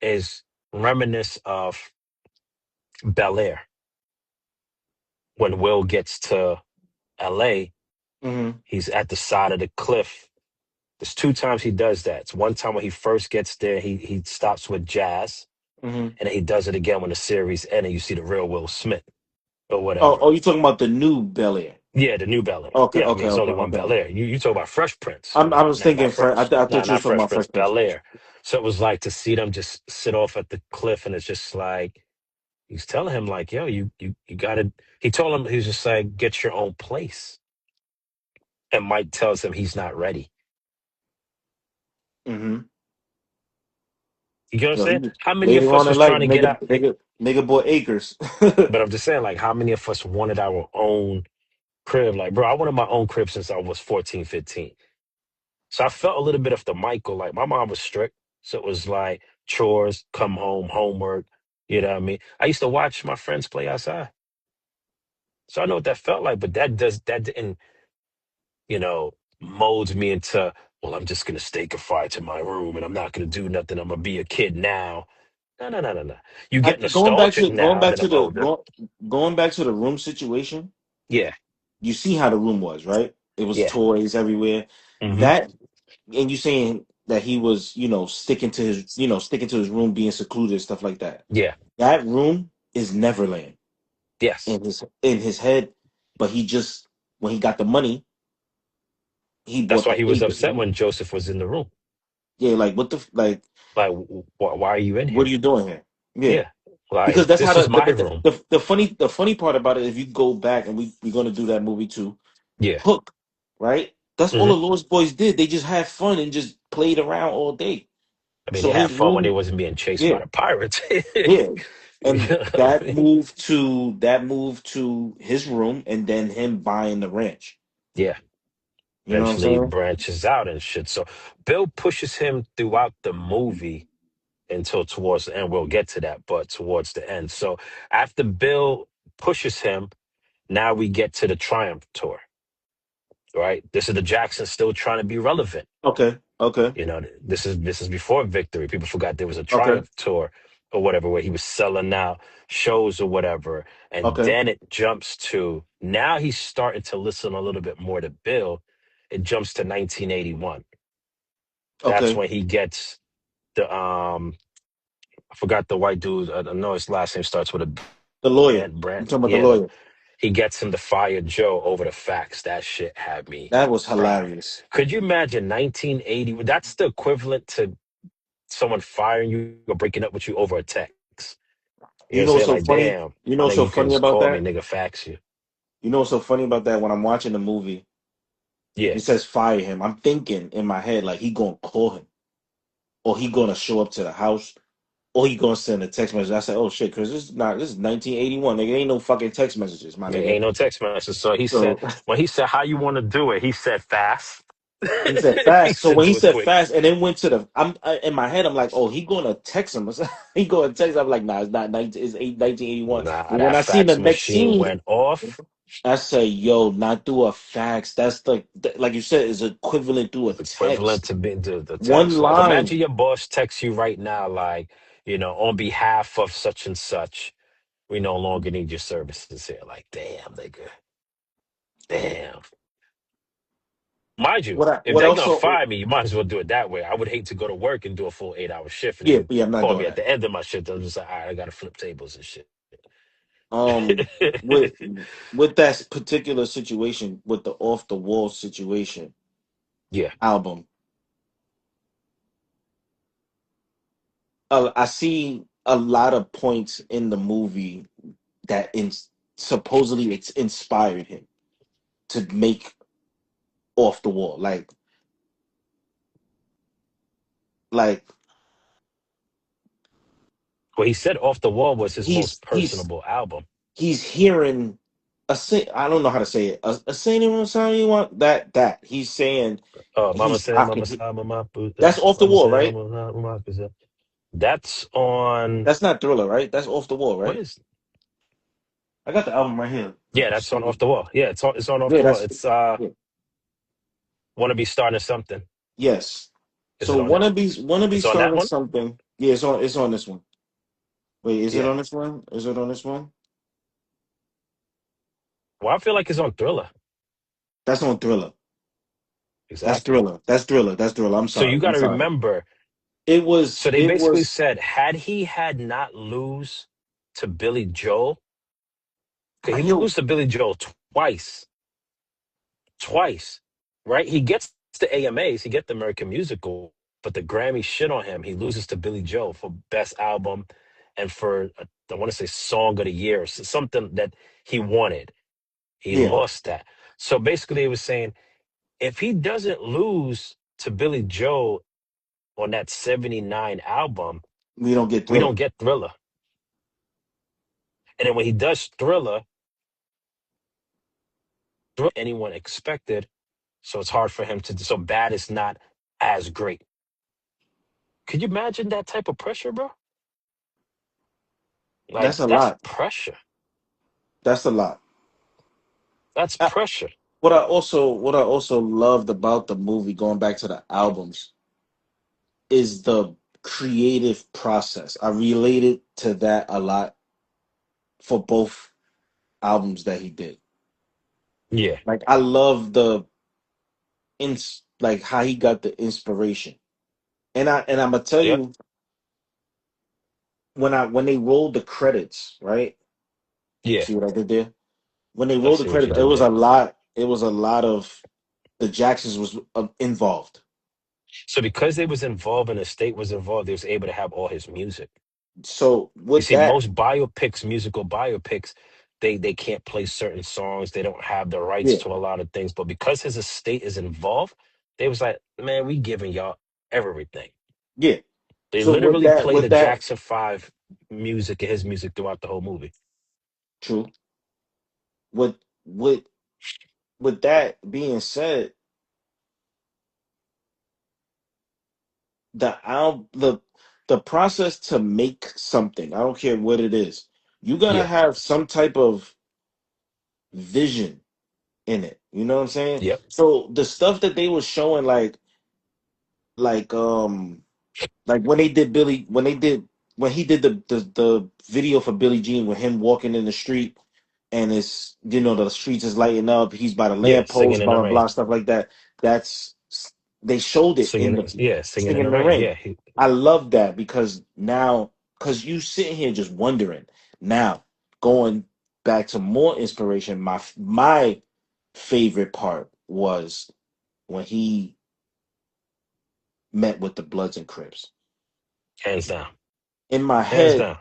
is reminiscent of Bel Air when Will gets to L.A. hmm He's at the side of the cliff. There's two times he does that. It's one time when he first gets there, he stops with Jazz, hmm and then he does it again when the series ends, and you see the real Will Smith or Oh, whatever. you talking about the new Bel Air? Yeah, the new Bel Air. Okay, Yeah, I mean, okay, it's okay, only one okay. Bel Air. You talk about Fresh Prince, I was thinking, not Fresh, I thought you not was talking Fresh about Prince, Fresh Prince. Bel Air. So it was like to see them just sit off at the cliff, and it's just like he's telling him, like, yo, you gotta. He told him he was just like, get your own place, and Mike tells him he's not ready. hmm You get what I'm Yo, saying? How many later of on us in was life, trying to get out? nigga bought acres. But I'm just saying, like, how many of us wanted our own crib? Like, bro, I wanted my own crib since I was 14, 15. So I felt a little bit of the Michael. Like, my mom was strict. So it was like chores, come home, homework. You know what I mean? I used to watch my friends play outside. So I know what that felt like, but that didn't, mold me into, well, I'm just gonna stay confined to my room and I'm not gonna do nothing. I'm gonna be a kid now. No, no, no, no, no. You I get think going back nostalgic to going now back that to I'm the older. go, going back to the room situation. Yeah, You see how the room was, right? It was yeah. toys everywhere. Hmm. That and you saying that he was, sticking to his, sticking to his room, being secluded and stuff like that. Yeah. That room is Neverland Yes. in his head, but he just when he got the money, he That's bought why the he was acres. upset when Joseph was in the room. Yeah, like like Like, why are you in what are here? you doing here? Yeah, Yeah. Like, because that's how this was my room. the funny part about it. If you go back and we're gonna do that movie too, Yeah. Hook, right? That's all Hmm. the Lost Boys did. They just had fun and just played around all day. I mean, they So had his fun when they room, wasn't being chased by yeah, the pirates. yeah, You and know what I that mean? moved to his room, and then him buying the ranch. Yeah. You know what I'm Eventually saying? branches out and shit. So Bill pushes him throughout the movie until towards the end. We'll get to that, but towards the end. So after Bill pushes him, now we get to the Triumph tour, right? This is the Jacksons still trying to be relevant. Okay, okay, You know, this is before Victory. People forgot there was a okay, Triumph tour or whatever where he was selling out shows or whatever. And okay, then it jumps to now he's starting to listen a little bit more to Bill. It jumps to 1981. That's okay. when he gets the I forgot the white dude. I know his last name starts with a The lawyer. You Brand. talking about the Yeah, lawyer? he gets him to fire Joe over the facts. That shit had me That was crying. hilarious. Could you imagine 1980? That's the equivalent to someone firing you or breaking up with you over a text. You know You what I'm know what's saying? so Like, funny? damn, You know I what's think so you could funny just about call me, that? nigga, fax you. You know what's so funny about that? When I'm watching the movie, Yeah. it says fire him. I'm thinking in my head like he gonna call him, or he gonna show up to the house, or he gonna send a text message. I said, "Oh shit," because this is 1981. Nigga, ain't no fucking text messages, my There nigga. ain't no text message. So he said, So when he said, how you want to do it? He said fast. he said He fast. So said, when he do it said quick. fast, and then went to in my head, I'm like, "Oh, he gonna text him." He gonna text. I'm like, "Nah, it's not 19. It's 1981." Nah, But when that I seen the fax next machine scene, went off. I say, yo, not through a fax. That's like you said, is equivalent through a It's equivalent text. to being the One text. Like, line. imagine your boss texts you right now, like, on behalf of such and such, we no longer need your services here. Like, damn, nigga. Damn. Mind you, What I if what they're gonna also fire me, you might as well do it that way. I would hate to go to work and do a full 8 hour shift and yeah, then yeah, I'm not call doing me at that. the end of my shift. I'm just like, all right, I gotta flip tables and shit. Um with with that particular situation, with the off the wall situation Yeah. album, I see a lot of points in the movie that supposedly it's inspired him to make off the wall. Like Well, he said Off the Wall was his he's most he's personable album. he's hearing I don't know how to say it. A saying something you want that he's saying Mama he's said, Mama rocking. said, Mama Puta. That's off the Mama wall, said, right? Mama Puta. That's on, That's not Thriller, right? That's off the wall, what right? is, I got the album right here. yeah, that's on Off the Wall. Yeah, it's on Off Yeah, the Wall. that's It's yeah. Wanna Be Starting Something. Yes. Is So it on that? wanna be It's on that starting one? something. Yeah, it's on this one. Wait, is it Yeah. on this one? Is it on this one? Well, I feel like it's on Thriller. That's on Thriller. That's Exactly. Thriller. That's Thriller. That's Thriller. I'm So you sorry. I'm got to sorry. remember. It was So they it basically was said, had he had not lose to Billy Joel, because he yo, lose to Billy Joel twice, right? He gets the AMAs, he get the American Musical, but the Grammy shit on him. He loses to Billy Joel for Best Album and for I want to say Song of the Year, or something that he wanted. He yeah, lost that. So basically, they was saying if he doesn't lose to Billy Joel on that '79 album, we don't get we don't Thriller. get Thriller. And then when he does Thriller, anyone expected, so it's hard for him to. So Bad is not as great. Could you imagine that type of pressure, bro? Like That's a that's lot. pressure. That's a lot. That's I, pressure. what I also loved about the movie, going back to the albums, is the creative process. I related to that a lot for both albums that he did. Yeah, Like I love the like how he got the inspiration. And I'm gonna tell Yep. you when they rolled the credits, right? Yeah. See what I did there? When they I rolled the see what you credits, it did was there. a lot. It was a lot of the Jacksons was involved. So because they was involved and the state was involved, they was able to have all his music. So You with see, that, most biopics, musical biopics, they can't play certain songs. They don't have the rights yeah, to a lot of things. But because his estate is involved, they was like, man, we giving y'all everything. yeah. They So literally play the with that, Jackson Five music and his music throughout the whole movie. true. With with with that being said, the process to make something, I don't care what it is, you gotta Yeah. have some type of vision in it. You know what I'm saying? Yep. So the stuff that they were showing, like um like when they did Billy, when he did the video for Billie Jean with him walking in the street and it's the streets is lighting up, he's by the Yeah. Singing lamppost, in blah the blah rain. blah, stuff like that. That's they showed it in Singing. the Yeah. Singing in Singing the in the rain. Rain. Yeah. I love that because now, because you sitting here just wondering. Now, going back to more inspiration, my favorite part was when he met with the Bloods and Crips. Hands down. In my Hands head, down.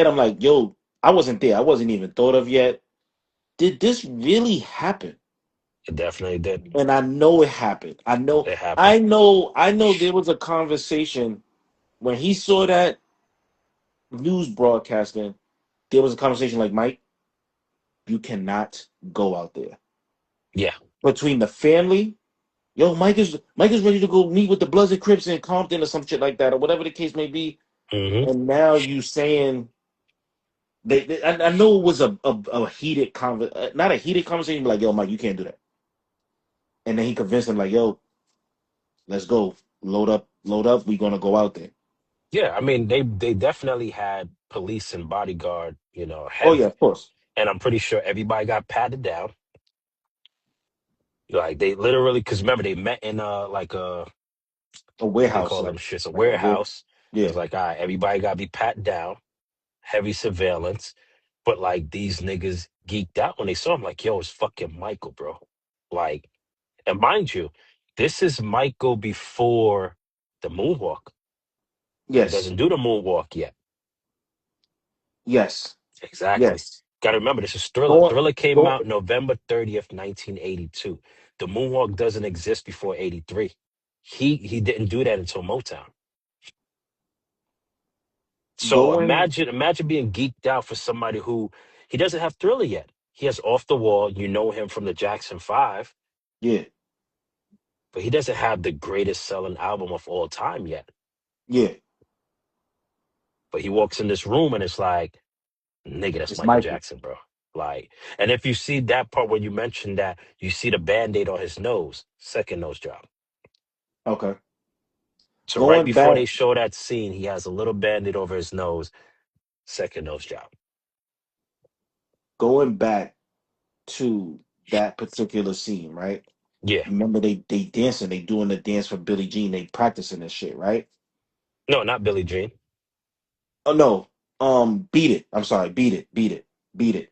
I'm like, yo, I wasn't there. I wasn't even thought of yet. Did this really happen? It definitely did. And I know it happened. It happened. I know there was a conversation when he saw that news broadcasting. There was a conversation like, Mike, you cannot go out there. Yeah. Between the family, yo, Mike is ready to go meet with the Bloods and Crips in Compton or some shit like that, or whatever the case may be. Hmm. And now you saying I know it was a heated not a heated conversation, but like, yo, Mike, you can't do that. And then he convinced him, like, yo, let's go, load up, we gonna go out there. Yeah, I mean they definitely had police and bodyguard, Oh yeah, heavy. of course, And I'm pretty sure everybody got patted down. Like they literally, because remember they met in like a what they warehouse, call them shits, a like a war, warehouse. It yeah, was like, all right, everybody got to be patted down, heavy surveillance. But like these niggas geeked out when they saw him. Like, yo, it's fucking Michael, bro. Like, and mind you, this is Michael before the moonwalk. He yes, doesn't do the moonwalk yet. yes, Exactly. yes. Got to remember, this is Thriller. Going, Thriller came going, out November 30th, 1982. The moonwalk doesn't exist before 83. He didn't do that until Motown. So going, imagine being geeked out for somebody who he doesn't have Thriller yet. He has Off the Wall. You know him from the Jackson 5, yeah, but he doesn't have the greatest selling album of all time yet. yeah. But he walks in this room and it's like, nigga, that's It's Michael Michael. Jackson, bro. Like, and if you see that part where you mentioned that, you see the band-aid on his nose, second nose job. Okay. So right Going before back, they show that scene, he has a little band-aid over his nose, second nose job. going back to that particular scene, right? Yeah. Remember they dancing, they doing the dance for Billie Jean, they practicing this shit, right? No, not Billie Jean. Oh no, beat it. I'm sorry, beat it.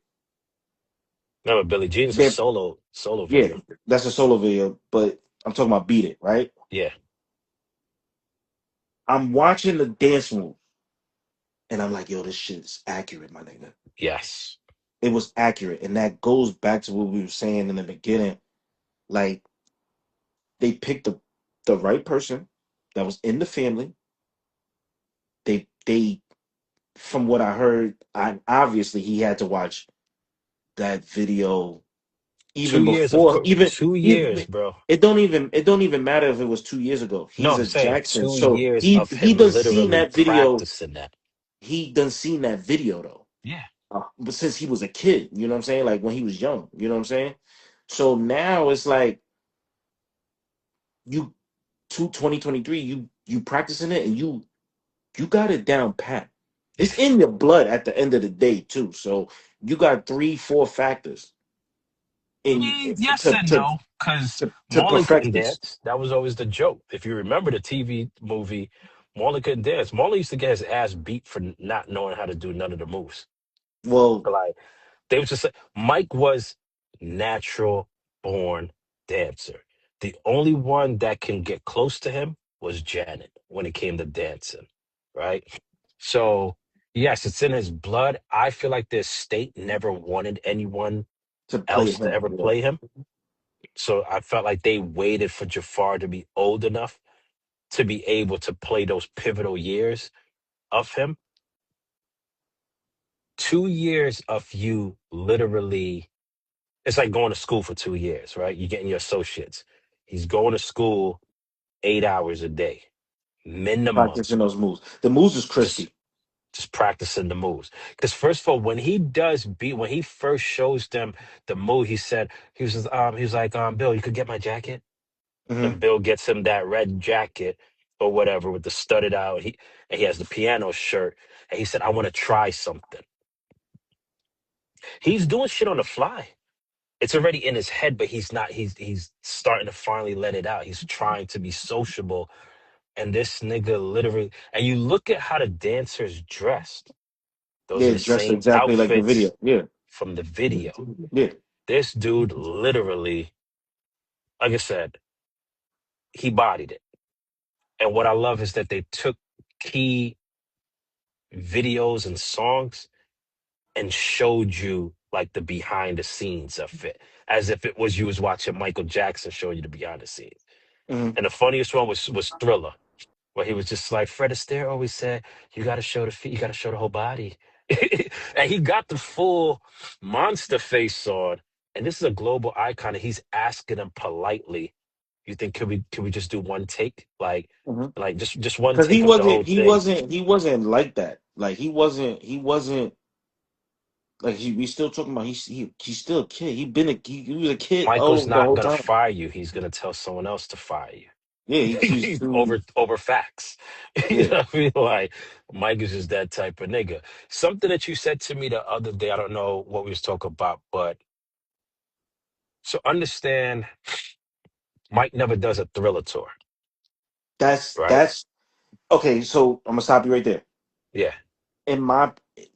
No, but Billie Jean is a They solo Yeah, video. that's a solo video, but I'm talking about beat it, right? Yeah. I'm watching the dance move, and I'm like, yo, this shit is accurate, my nigga. Yes. It was accurate, and that goes back to what we were saying in the beginning. Like they picked the right person that was in the family. They from what I heard, I obviously he had to watch that video even 2 years of before two years, even bro. it don't even matter if it was 2 years ago. No, He's I'm a saying Jackson, two so years of he him done seen literally that video. practicing that. He done seen that video though, Yeah. but since he was a kid, you know what I'm saying, like when he was young, you know what I'm saying. So now it's like you 2023, you practicing it and you got it down pat. Yeah. It's in your blood at the end of the day too. So you got 3 4 factors in Yes to and to no, because to Marlon couldn't perfect this. dance. That was always the joke. If you remember the TV movie, Marlon couldn't dance. Marlon used to get his ass beat for not knowing how to do none of the moves. Well, Like they was just like Mike was natural born dancer. The only one that can get close to him was Janet when it came to dancing, right? So yes, it's in his blood. I feel like the state never wanted anyone to play else to him, ever yeah. play him. So I felt like they waited for Jafar to be old enough to be able to play those pivotal years of him. 2 years of you literally, it's like going to school for 2 years, right? You're getting your associates. He's going to school 8 hours a day, minimum, Practicing those moves. The moves is just crispy. just practicing the moves. Because first of all, when he does beat, when he first shows them the move, he was like, Bill, you could get my jacket. Hmm. And Bill gets him that red jacket or whatever with the studded out. And he has the piano shirt. And he said, I want to try something. He's doing shit on the fly. It's already in his head, but he's not. He's starting to finally let it out. He's trying to be sociable. And this nigga literally, and you look at how the dancers dressed. Those are Yeah, the dressed same exactly like the video. outfits Yeah, from the video. yeah. This dude literally, like I said, he bodied it. And what I love is that they took key videos and songs and showed you like the behind the scenes of it, as if it was you was watching Michael Jackson show you the behind the scenes. Hmm. And the funniest one was Thriller, where he was just like Fred Astaire always said, "You got to show the feet, you got to show the whole body," and he got the full monster face on. And this is a global icon, and he's asking him politely, "You think could we just do one take, Hmm. like just one Because he take of the wasn't, whole he thing?" wasn't, he wasn't like that. Like he wasn't like we still talking about. He's still a kid. He was a kid Michael's all the not whole gonna time. fire you. He's gonna tell someone else to fire Yeah, he's you too. over facts. You Yeah. know what I mean? Like Mike is just that type of nigga. Something that you said to me the other day, I don't know what we was talking about, but so understand Mike never does a Thriller tour, right? That's okay. So I'm gonna stop you right there. Yeah. In my,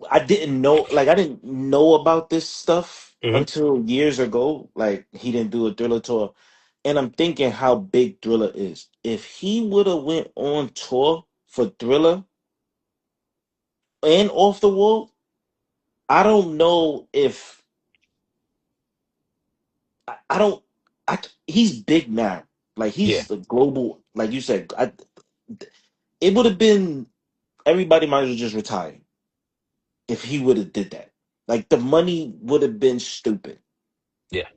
I didn't know, like I didn't know about this stuff Hmm. until years ago. Like he didn't do a Thriller tour, and I'm thinking how big Thriller is. If he would have went on tour for Thriller and Off the Wall, I don't know if I don't. He's big now. Like Yeah. he's the global. Like you said, it would have been everybody might as well just retire if he would have did that. Like the money would have been stupid. Yeah.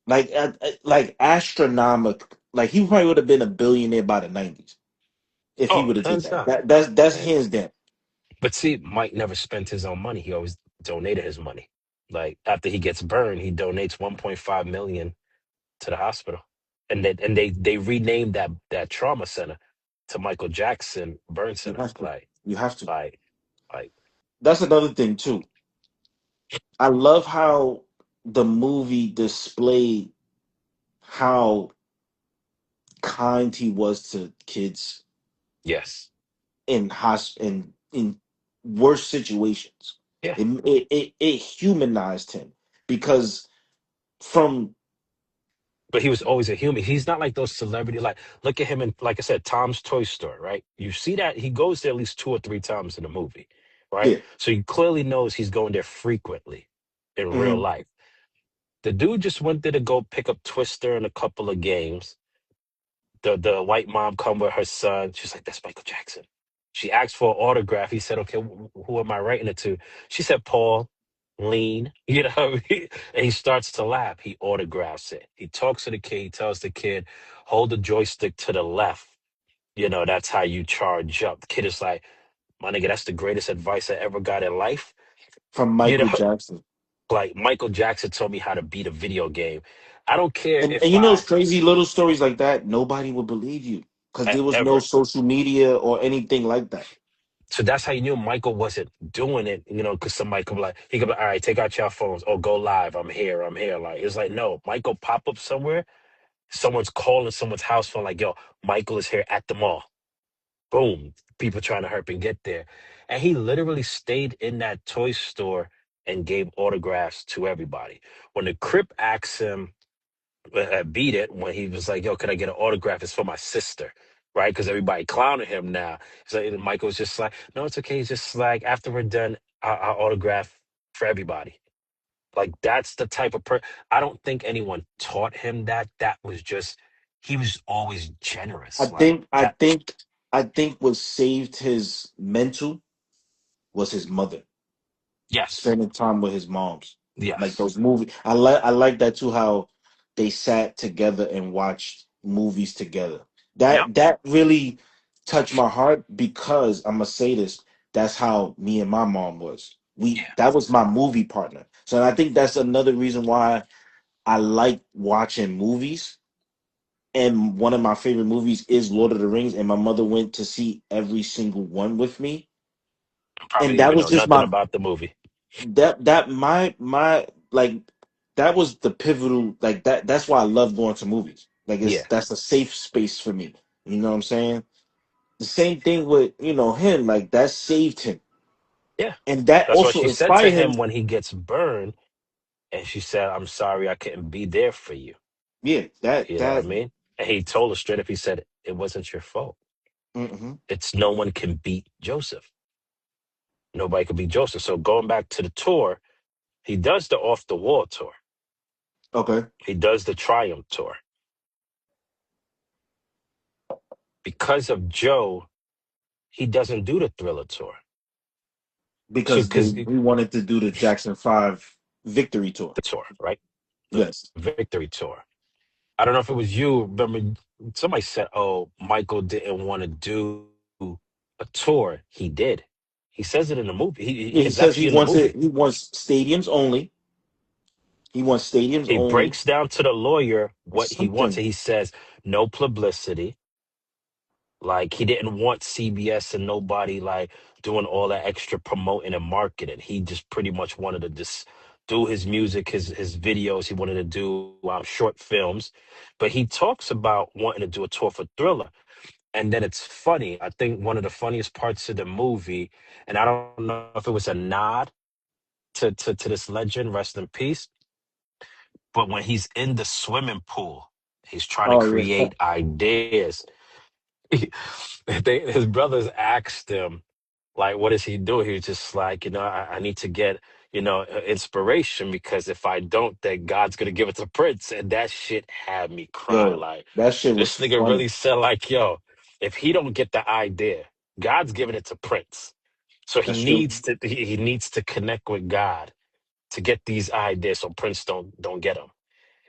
Like astronomical. Like he probably would have been a billionaire by the '90s if he Oh, would have did hands that. down. That's And, hands down. but see, Mike never spent his own money. He always donated his money. Like after he gets burned, he donates 1.5 million to the hospital, and they renamed that trauma center to Michael Jackson Burn You Center. have to. You have to. Like, like, That's another thing too. I love how the movie displayed how kind he was to kids yes, in worse situations. yeah. It humanized him because from But he was always a human. He's not like those celebrity. Like, look at him in, like I said, Tom's Toy Store, right? You see that he goes there at least 2 or 3 times in the movie, right? yeah. So he clearly knows he's going there frequently in real Hmm. life. The dude just went there to go pick up Twister in a couple of games. The white mom come with her son. She's like, "That's Michael Jackson." She asked for an autograph. He said, "Okay, who am I writing it to?" She said, "Paul, lean." You know, what I mean? And he starts to laugh. He autographs it. He talks to the kid. He tells the kid, "Hold the joystick to the left. You know, that's how you charge up." The kid is like, "My nigga, that's the greatest advice I ever got in life." From You Michael know, Jackson. like Michael Jackson told me how to beat a video game. I don't care And if you know, I it's crazy little stories like that. Nobody would believe you because there was no ever. social media or anything like that. So that's how you knew Michael wasn't doing it, because somebody could be like, he could be like, all right, take out your phones. Oh, go live. I'm here. I'm here. Like, it's like, no, Michael pop up somewhere. Someone's calling someone's house phone, like, yo, Michael is here at the mall. Boom. People trying to hurry and get there. And he literally stayed in that toy store and gave autographs to everybody. When the Crip asked him, beat it, when he was like, yo, can I get an autograph? It's for my sister. Right? Because everybody clowning him now. So and Michael's just like, no, it's okay. It's just like, after we're done, I'll autograph for everybody. Like, that's the type of I don't think anyone taught him that. That was just, he was always I generous. Like think I that. think I think what saved his mental was his mother, Yes. spending time with his moms. Like Yes. those movies. I like that too, how they sat together and watched movies together. Yep. That really touched my heart because I'm gonna say this, that's how me and my mom was. Yeah. That was my movie partner. So I think that's another reason why I like watching movies. And one of my favorite movies is Lord of the Rings, and my mother went to see every single one with me. Probably And didn't that even was know just nothing my about the movie. that my like that was the pivotal, like that's why I love going to movies. Like it's Yeah. that's a safe space for me. You know what I'm saying? The same thing with, him, like that saved him. Yeah. And that That's what also she said to inspired him. him when he gets burned. And she said, I'm sorry I couldn't be there for you. Yeah, that You know what I that mean? And he told her straight up, he said, it wasn't your fault. hmm It's no one can beat Joseph. Nobody can beat Joseph. So going back to the tour, he does the off the wall tour. okay. He does the triumph tour. Because of Joe, he doesn't do the thriller tour. So Because because we wanted to do the Jackson 5 victory tour. the tour, right? The Yes. victory tour. I don't know if it was you. Remember, somebody said, "Oh, Michael didn't want to do a tour." He did. He says it in the movie. Yeah, he It's says actually in the movie. he wants stadiums only. He wants stadiums He only. breaks down to the lawyer what he wants, Something. and he says no publicity. Like, he didn't want CBS and nobody like doing all that extra promoting and marketing. He just pretty much wanted to just do his music, his videos. He wanted to do short films, but he talks about wanting to do a tour for Thriller. And then it's funny. I think one of the funniest parts of the movie, and I don't know if it was a nod to this legend, rest in peace, but when he's in the swimming pool, he's trying to Oh yeah. create ideas. His brothers asked him, like, what does he do? He was just like, I need to get, inspiration, because if I don't, then God's gonna give it to Prince. And that shit had me crying. Yo, Like, that shit was this nigga funny. really said, like, yo, if he don't get the idea, God's giving it to Prince. So he That shit. needs to he needs to connect with God to get these ideas so Prince don't get them.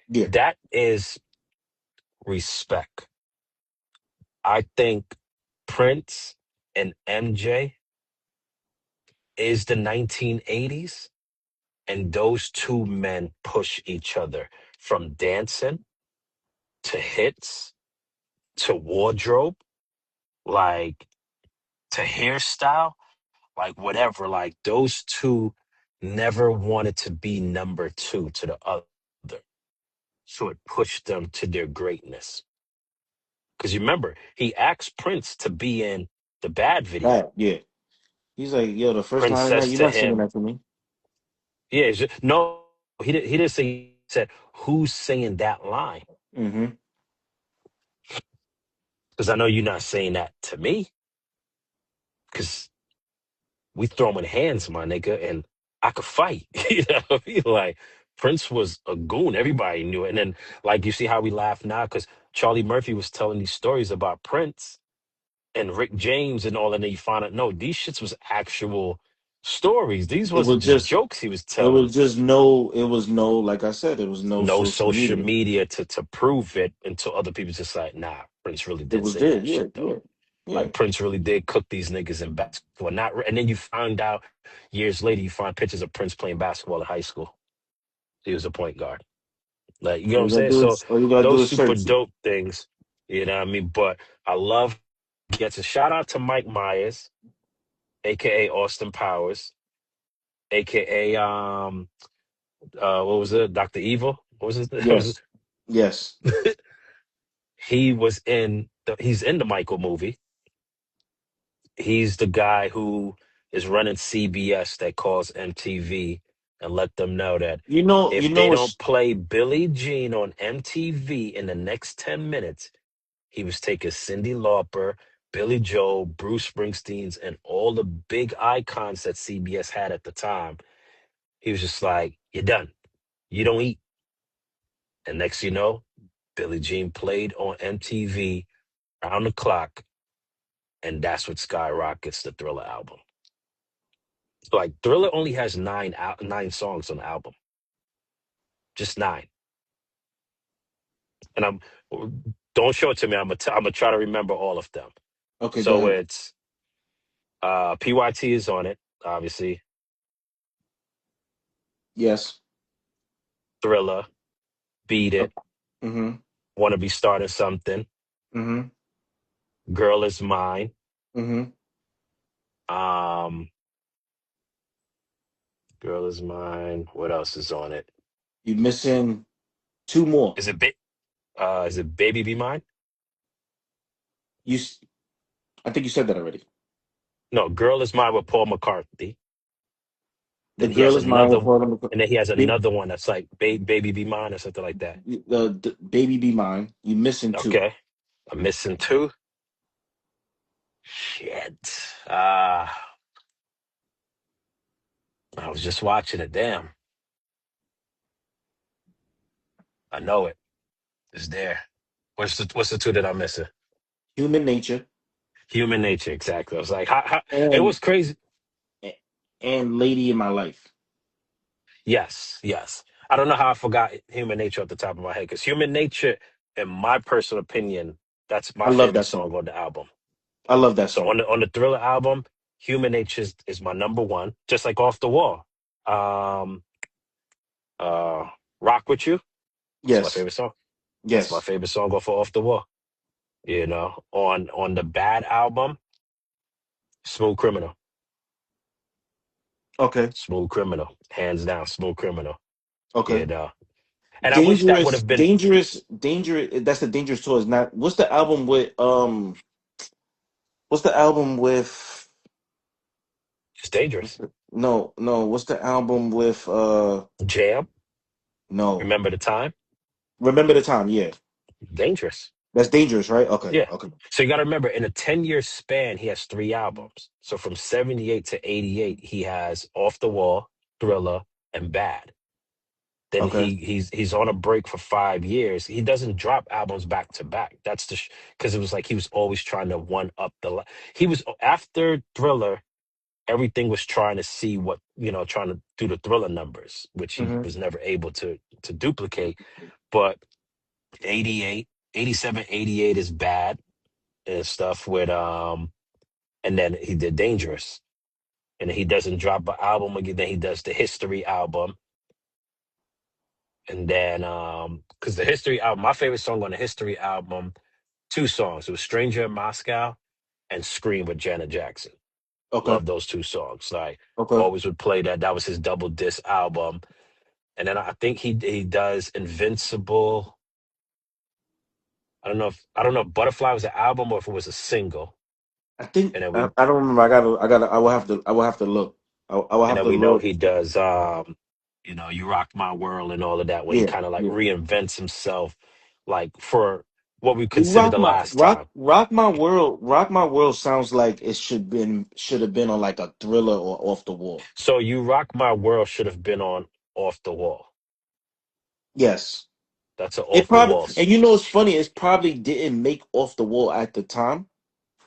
Yeah. That is respect. I think Prince and MJ is the 1980s, and those two men push each other from dancing to hits to wardrobe, like, to hairstyle, like whatever. Like, those two never wanted to be number two to the other. So it pushed them to their greatness. Because you remember, he asked Prince to be in the Bad video. That, yeah. He's like, yo, the first Prince line of that, says you're to not singing him, that for me. yeah, no, he didn't say, he said, who's saying that line? Mm-hmm. Because I know you're not saying that to me, because we throwing hands, my nigga, and I could fight. You know what I mean? Like, Prince was a goon. Everybody knew it. And then, like, you see how we laugh now? Because Charlie Murphy was telling these stories about Prince and Rick James and all, and then you find out, no, these shits was actual stories. These It was wasn't just just jokes he was telling. it was no, like I said, it was no No social social media. media to prove it, until other people just like, nah, Prince really It did was say there. that Yeah, shit though. yeah, yeah. Like, Prince really did cook these niggas in basketball. Not, and then you find out years later, you find pictures of Prince playing basketball in high school. He was a point guard. Like, you know what I'm saying? So All you gotta do those is super search it. dope things, you know what I mean? But I love, gets a shout out to Mike Myers. aka Austin Powers, aka what was it, Dr. Evil? What was it? What was it? Yes. Yes. He's in the Michael movie. He's the guy who is running CBS that calls MTV and let them know that You if they know don't it's play Billie Jean on MTV in the next 10 minutes, he was taking Cyndi Lauper, Billy Joel, Bruce Springsteen's, and all the big icons that CBS had at the time. He was just like, "You're done. You don't eat." And next you know, Billie Jean played on MTV round the clock, and that's what skyrockets the Thriller album. So, like, Thriller only has nine songs on the album, just nine. And I'm don't show it to me. I'm gonna try to remember all of them. okay. Go So ahead. it's PYT is on it, obviously. Yes. Thriller, Beat It, Mm-hmm. Want to Be Starting Something, Mm-hmm. Girl Is Mine. Mm-hmm. Um, Girl Is Mine. What else is on it? You missing two more. Is it is it Baby Be Mine? You. I think you said that already. No, Girl Is Mine with Paul McCartney. The Then he has girl is mine with another, Paul. and then he has Ba- another one that's like Baby Be Mine or something like that. the baby be mine. You missing two. Okay, I'm missing two. Shit. I was just watching it. Damn, I know it. It's there. What's the two that I'm missing? Human nature Human Nature, exactly. I was like, it and was crazy. and lady in my life. Yes, yes. I don't know how I forgot Human Nature at the top of my head because Human Nature, in my personal opinion, that's I my love favorite that song song. on the album. I love that So song. on the Thriller album, Human Nature is my number one, just like Off the Wall. Um, uh, Rock with You. It's my Yes. favorite song. That's my Yes. favorite song off the Wall. You know, on the Bad album, Smooth Criminal. Okay. Smooth Criminal, hands down, Smooth Criminal. Okay. You know, and I wish that would Dangerous. have been Dangerous. Dangerous. That's the dangerous tour. Is not. What's the album with? What's the album with? just dangerous. No. No. What's the album with? Jam, No. remember the time? Remember the time. Yeah. Dangerous. That's dangerous, right? Okay. Yeah. Okay. So you got to remember, in a 10-year span, he has three albums. So from 78 to 88, he has Off the Wall, Thriller, and Bad. Then Okay. he's on a break for 5 years. He doesn't drop albums back to back. That's because it was like he was always trying to one up he was after Thriller, everything was trying to see what, trying to do the Thriller numbers, which he Hmm. was never able to duplicate. But 88, 87, 88 is Bad and stuff with and then he did Dangerous. And then he doesn't drop an album again. Then he does the History album. And then because the History album, my favorite song on the History album, two songs. It was Stranger in Moscow and Scream with Janet Jackson. Okay. Love those two songs. Like Okay. always would play that. That was his double disc album. And then I think he does Invincible. I don't know if Butterfly was an album or if it was a single. I think And then we I don't remember. I will have to. I will have to look. I will and have then to we know look. he does You Rock My World and all of that, where he Yeah. kind of like Yeah. reinvents himself like for what we You consider the last time. rock my world sounds like it should have been on like a Thriller or Off the Wall. So You Rock My World should have been on Off the Wall. Yes. That's an It off the probably, walls. and you know it's funny, it probably didn't make Off the Wall at the time,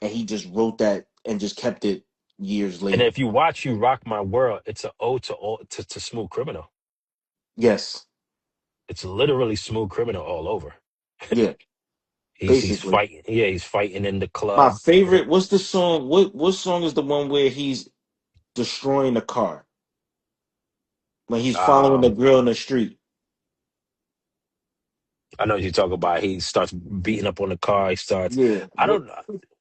and he just wrote that and just kept it years And later. if you watch You Rock My World, it's an ode to Smooth Criminal. Yes. It's literally Smooth Criminal all over. Yeah. He's Basically. fighting. Yeah, he's fighting in the My club. favorite, what's the song? What song is the one where he's destroying the car? When he's following the Um, girl in the street. I know what you talk about. He starts beating up on the car. He starts. Yeah. I don't.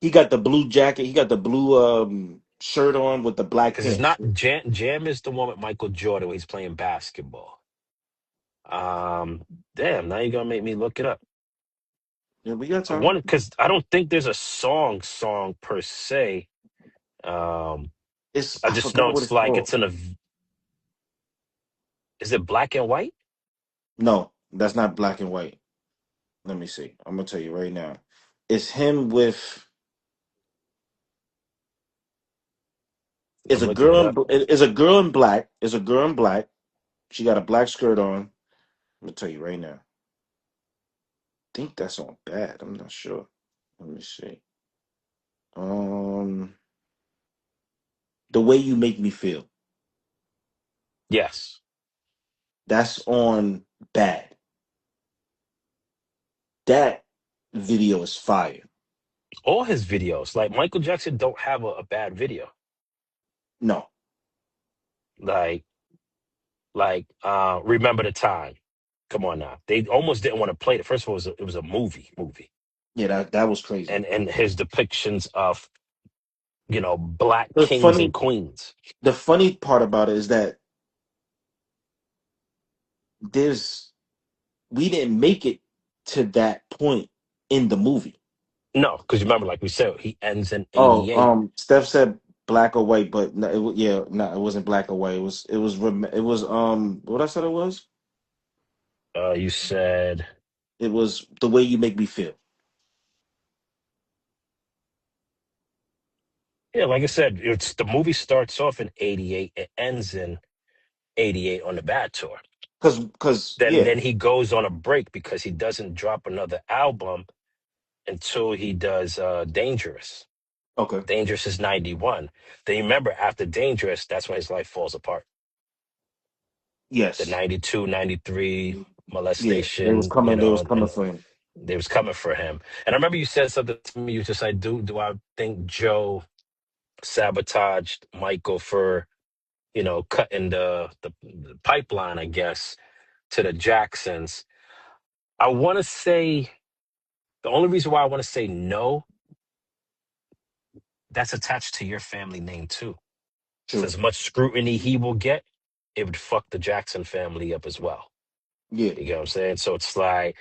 He got the blue jacket. He got the blue shirt on with the black Because it's pants. not Jam. Jam is the one with Michael Jordan where he's playing basketball. Um, Damn, now you're gonna make me look it up. Yeah, we got I time. want because I don't think there's a song per se. Um, It's I I just know forgot what it's it's like called. it's in a. Is it black and white? No, that's not black and white. Let me see. I'm gonna tell you right now. It's him with. It's I'm a looking it girl in. up. It's a girl in black. It's a girl in black. She got a black skirt on. I'm gonna tell you right now. Think that's on bad. I'm not sure. Let me see. Um, the way you make me feel. Yes, That's on bad. That video is fire. all his videos. Like Michael Jackson don't have a bad video. No, Like Remember the Time. Come on now. They almost didn't want to play it. First of all, it was a movie, yeah, that was crazy. and his depictions of black The kings and funny, queens. the funny part about it is that there's we didn't make it to that point in the movie. No, because remember, like we said, he ends in Oh, '88. Steph said black or white, but no, yeah, no, it wasn't black or white. It was what I said it was. You said, It was the way you make me feel. yeah, like I said, it's the movie starts off in '88, it ends in '88 on the Bad Tour. Cause Then yeah, then he goes on a break because he doesn't drop another album until he does Dangerous. okay, Dangerous is '91. Then you remember after Dangerous, that's when his life falls apart. The yes, '92, '93 yeah, they was molestation, coming. They was coming and for him. they was coming for him. And I remember you said something to me. You just like, do I think Joe sabotaged Michael for cutting the pipeline, I guess, to the Jacksons? I want to say the only reason why I want to say no, that's attached to your family name too. So True. as much scrutiny he will get, it would fuck the Jackson family up as well. Yeah. You get what I'm saying? So it's like,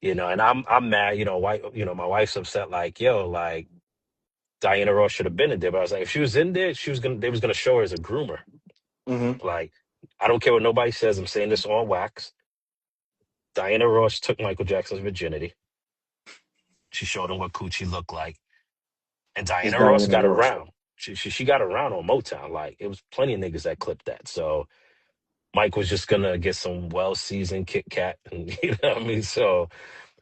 and I'm mad, my wife's upset, like, yo, like Diana Ross should have been in there. But I was like, if she was in there, they was gonna show her as a groomer. Mm-hmm. Like, I don't care what nobody says, I'm saying this on wax. Diana Ross took Michael Jackson's virginity. She showed him what coochie looked like. And It's Diana Ross Diana got Ross. around. She got around on Motown. Like, it was plenty of niggas that clipped that. So Mike was just gonna get some well seasoned Kit Kat, and you know what I mean. So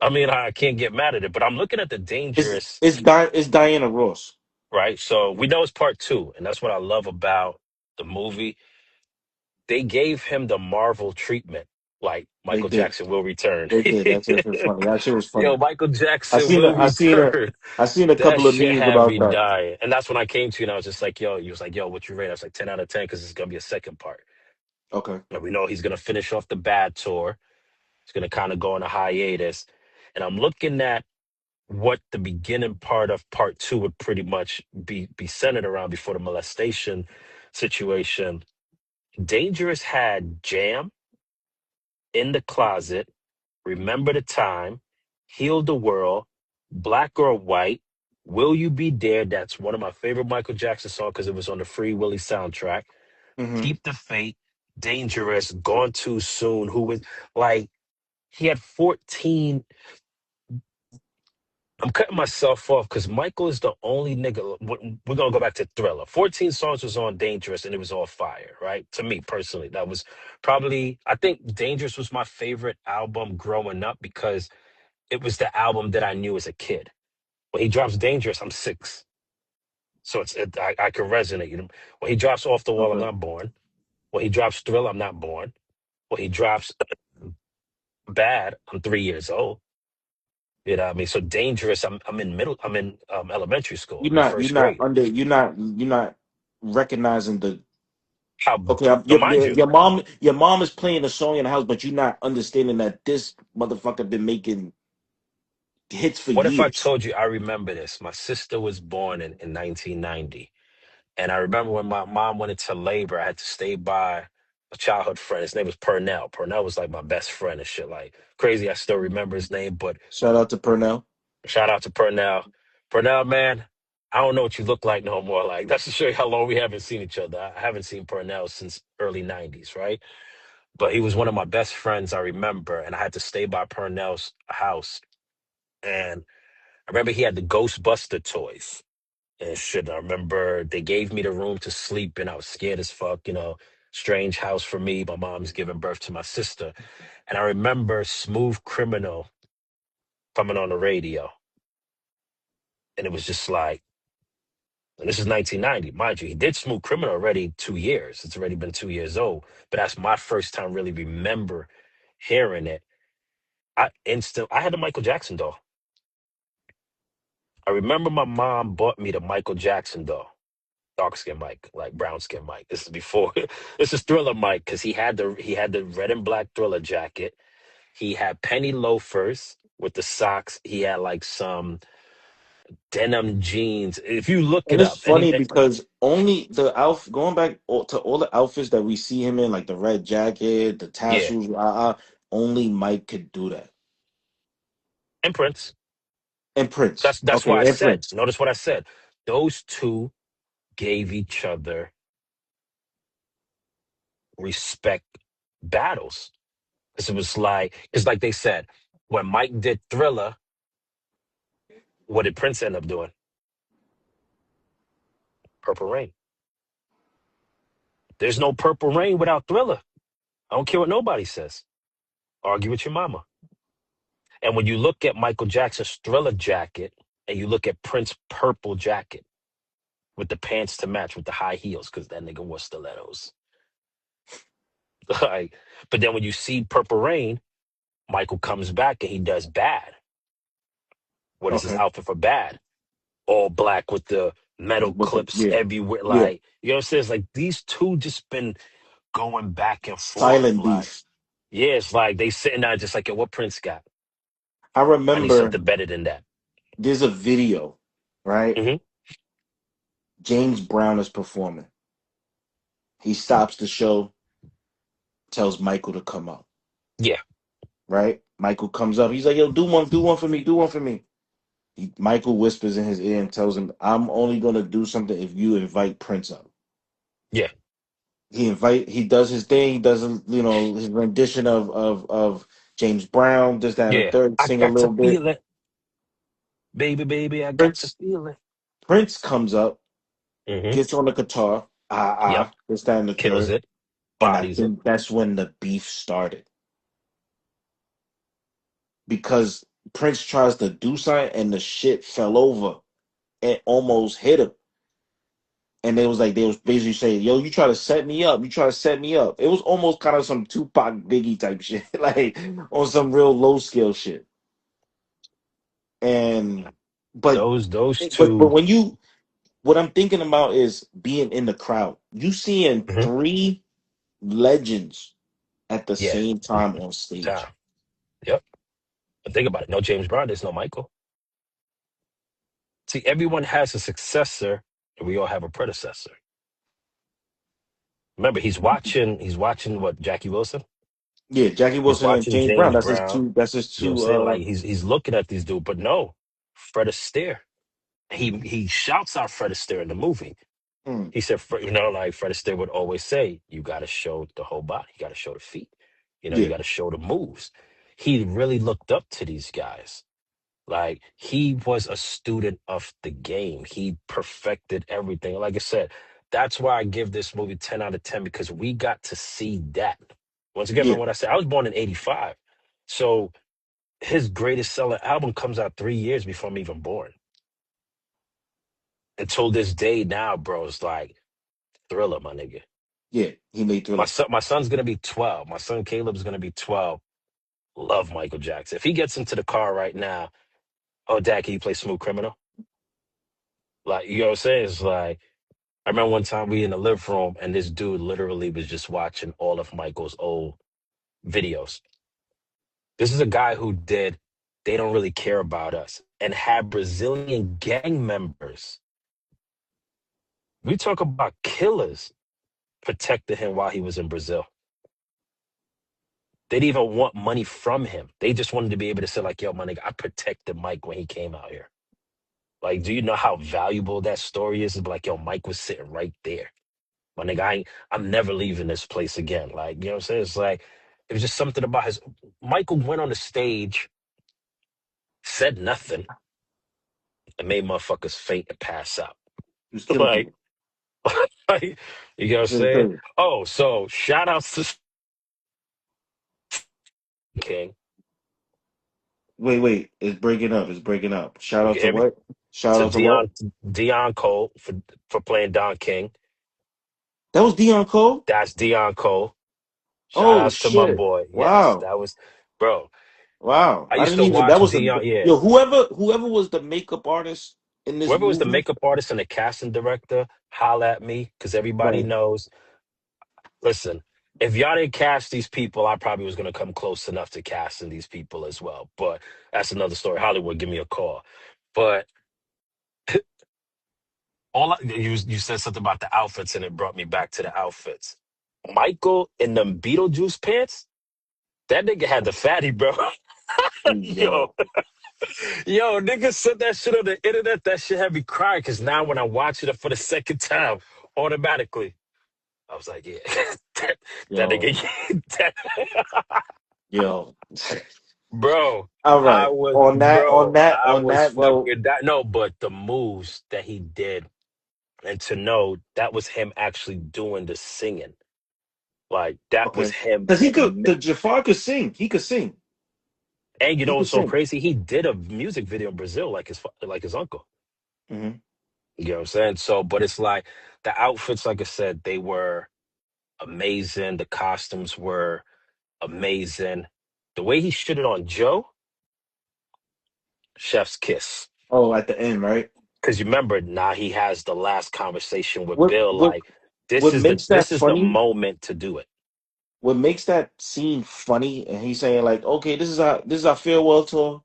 I mean, I can't get mad at it. But I'm looking at the Dangerous, It's Diana Ross. right? So we know it's part two, and that's what I love about the movie. They gave him the Marvel treatment, like They Michael did. Jackson will return. They did. That shit was funny. That shit was Yo, funny. Michael I Jackson seen a, will I seen a, return. I seen a That couple of shit memes had about me that. dying. And that's when I came to you and I was just like, yo, you was like, yo, what you rate? I was like 10 out of 10 because it's going to be a second part. Okay. And we know he's going to finish off the Bad Tour. He's going to kind of go on a hiatus. And I'm looking at what the beginning part of part two would pretty much be centered around before the molestation situation. Dangerous had Jam, In the Closet, Remember the Time, Heal the World, Black or White, Will You Be There? That's one of my favorite Michael Jackson songs because it was on the Free Willy soundtrack. Mm-hmm. Keep the Faith, Dangerous, Gone Too Soon. Who was like, he had 14. I'm cutting myself off because Michael is the only nigga. We're gonna go back to Thriller. 14 songs was on Dangerous, and it was all fire, right? To me personally, that was probably. I think Dangerous was my favorite album growing up because it was the album that I knew as a kid. When he drops Dangerous, I'm 6, so I can resonate. When he drops Off the Wall, I'm Okay. not born. When he drops Thriller, I'm not born. When he drops Bad, I'm 3 years old. You know what I mean? So Dangerous, I'm in elementary school. I'm in You're first not grade. under, you're not recognizing the. How, Okay, now mind you, your mom is playing a song in the house, but you're not understanding that this motherfucker been making hits for what if I years. told you I remember this? My sister was born in 1990. And I remember when my mom went into labor, I had to stay by a childhood friend. His name was Purnell. Purnell was like my best friend and shit. Like crazy, I still remember his name. But Shout out to Purnell. shout out to Purnell. Purnell, man, I don't know what you look like no more. Like that's to show you how long we haven't seen each other. I haven't seen Purnell since early '90s, right? But he was one of my best friends. I remember, and I had to stay by Purnell's house. And I remember he had the Ghostbuster toys and shit. I remember they gave me the room to sleep in. I was scared as fuck, strange house for me. My mom's giving birth to my sister. And I remember Smooth Criminal coming on the radio. And it was just like, and this is 1990, mind you. He did Smooth Criminal already 2 years. It's already been 2 years old. But that's my first time really remember hearing it. I had a Michael Jackson doll. I remember my mom bought me the Michael Jackson doll. Dark skin Mike, like brown skin Mike. This is before. This is Thriller Mike because he had the red and black Thriller jacket. He had penny loafers with the socks. He had like some denim jeans. If you look And it it's up, funny because only the outfit, going back to all the outfits that we see him in, like the red jacket, the yeah, tassels, only Mike could do that. and Prince. And Prince. That's why I Okay, and said. Prince. Notice what I said. Those two gave each other respect battles. Because it was like they said, when Mike did Thriller, what did Prince end up doing? Purple Rain. There's no Purple Rain without Thriller. I don't care what nobody says. Argue with your mama. And when you look at Michael Jackson's Thriller jacket and you look at Prince's purple jacket with the pants to match with the high heels, because that nigga wore stilettos. like, but then when you see Purple Rain, Michael comes back and he does Bad. What is his Okay. outfit for Bad? All black with the metal clips Yeah. everywhere. Yeah. Like, you know what I'm saying? It's like these two just been going back and forth. Silent Like, beef. yeah, it's like they sitting there just like, yo, what Prince got? I I need remember something better than that. there's a video, right? Hmm. James Brown is performing. He stops the show, tells Michael to come up, Yeah, right? Michael comes up. He's like, yo, do one for me, do one for me. Michael whispers in his ear and tells him, I'm only going to do something if you invite Prince up. yeah, He does his thing, he does, his rendition of James Brown, this, that, and the yeah. third, I sing a got to little bit. feel it, baby, baby. I got to Prince feel it. Prince comes up, Hmm. gets on the guitar, Yep, this, that, and the kills third. it, And I bodies it. think that's when the beef started. Because Prince tries to do something and the shit fell over and almost hit him. And they was basically saying, yo, you try to set me up. You try to set me up. It was almost kind of some Tupac Biggie type shit, like on some real low scale shit. And but Those but two. when you what I'm thinking about is being in the crowd. You seeing Hmm. three legends at the Yeah, same time on time. stage. Yep. But think about it. No James Brown. There's no Michael. See, everyone has a successor, and we all have a predecessor. Remember, he's watching. He's watching what Jackie Wilson. Yeah, Jackie He's Wilson and watching James Brown. James Brown. That's his You know what I'm two saying? Like he's looking at these dudes, but no, Fred Astaire. He shouts out Fred Astaire in the movie. mm, He said, like Fred Astaire would always say, you got to show the whole body. You got to show the feet. You yeah, got to show the moves. He really looked up to these guys. Like he was a student of the game. He perfected everything. Like I said, that's why I give this movie 10 out of 10 because we got to see that. Once again, yeah, remember what I said? I was born in 85. So his greatest selling album comes out 3 years before I'm even born. Until this day now, bro, it's like Thriller, my nigga. yeah. He made Thriller. My son's gonna be 12. My son Caleb's gonna be 12. Love Michael Jackson. If he gets into the car right now, oh dad, can you play Smooth Criminal? Like, you know what I'm saying? It's like I remember one time we in the living room and this dude literally was just watching all of Michael's old videos. This is a guy who did They Don't Really Care About Us and had Brazilian gang members We talk about killers protected him while he was in Brazil. They didn't even want money from him. They just wanted to be able to say, like, yo, my nigga, I protected Mike when he came out here. Like, do you know how valuable that story is? It's like, yo, Mike was sitting right there. My nigga, I'm never leaving this place again. Like, you know what I'm saying? It's like, it was just something about his. Michael went on the stage, said nothing, and made motherfuckers faint and pass out. He was killing Like, people. like, you know what I'm Very saying? crazy. Oh, so shout outs to King. Wait. It's breaking up. It's breaking up. Shout You out can to hear me? what? Shout To out to what? Dion Cole for playing Don King. That was Dion Cole. That's Dion Cole. Shout Oh outs to my shit! boy. Yes, Wow, that was, bro. wow. I I used didn't to even. That watch was a Dion. Yeah, yo. Whoever was the makeup artist in this whoever was the movie. makeup artist and the casting director, holla at me because everybody Right. knows. Listen, if y'all didn't cast these people, I probably was gonna come close enough to casting these people as well. But that's another story. Hollywood, give me a call. But you said something about the outfits, and it brought me back to the outfits. Michael in them Beetlejuice pants. That nigga had the fatty, bro. yo, Yo, yo, nigga said that shit on the internet. That shit had me crying because now when I watch it for the second time, automatically, I was like, yeah, that, that yo, nigga, that, yo. bro. All I right. was, On that, on bro, that, I on was that note. fucking that. No, but the moves that he did, and to know that was him actually doing the singing, like that was Okay. him. Because he could. The Jafar could sing. He could sing. And you He know could what's so sing. crazy? He did a music video in Brazil, like his uncle. Hmm. You know what I'm saying? So, but it's like the outfits, like I said, they were amazing. The costumes were amazing. The way he shit it on Joe, chef's kiss. Oh, at the end, right? Because you remember now he has the last conversation with What Bill. what Like what makes that this is the funny? moment to do it. What makes that scene funny? And he's saying like, "Okay, this is our farewell tour."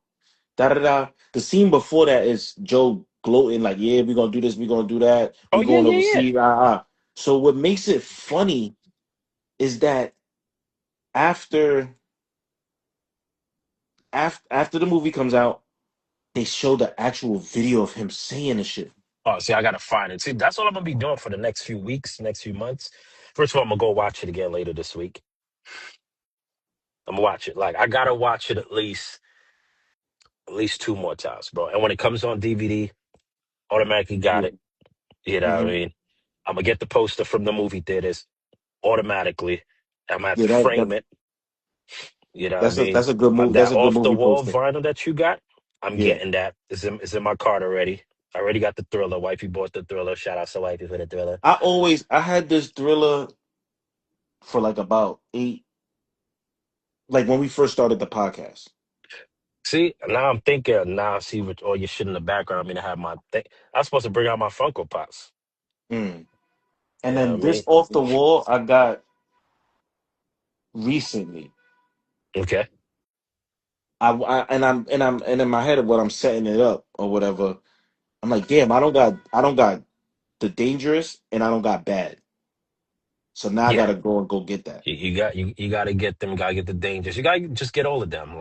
Da da da. The scene before that is Joe gloating like, "Yeah, we're gonna do this. We're gonna do that. Oh We yeah, going yeah, yeah. overseas." So what makes it funny is that after after the movie comes out, they show the actual video of him saying the shit. Oh, see, I gotta find it. See, that's what I'm gonna be doing for the next few weeks, next few months. First of all, I'm gonna go watch it again later this week. I'm gonna watch it. Like I gotta watch it at least two more times, bro. And when it comes on DVD, automatically got Yeah. it. You know what I Hmm. mean? I'm gonna get the poster from the movie theaters automatically. I'm gonna have Yeah, to that, frame that it. You know what I that's a mean? that's a good move. That's That a good off the movie wall poster. vinyl that you got, I'm Yeah. getting that. It's in my cart already. I already got the Thriller. Wifey bought the Thriller. Shout out to Wifey for the Thriller. I had this thriller for like about eight, like when we first started the podcast. See, now I'm thinking. Now I see with all your shit in the background. I mean, I have my thing. I'm supposed to bring out my Funko Pops. Mm. You And know what I then this mean? off the wall I got recently. Okay. And in my head of what I'm setting it up or whatever, I'm like, damn, I don't got the dangerous and I don't got bad. So now I Yeah. gotta go and go get that. You got to get them. Got to get the dangers. You got to just get all of them.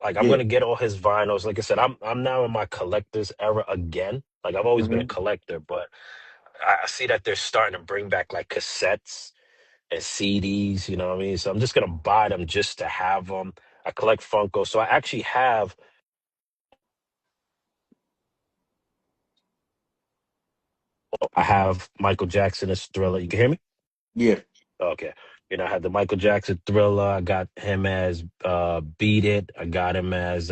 Like I'm Yeah. gonna get all his vinyls. Like I said, I'm now in my collector's era again. Like I've always been a Hmm. collector, but I see that they're starting to bring back like cassettes and CDs. You know what I mean? So I'm just gonna buy them just to have them. I collect Funko, so I actually have. I have Michael Jackson's Thriller. You can hear me? Yeah. Okay. I had the Michael Jackson Thriller. I got him as Beat It. I got him as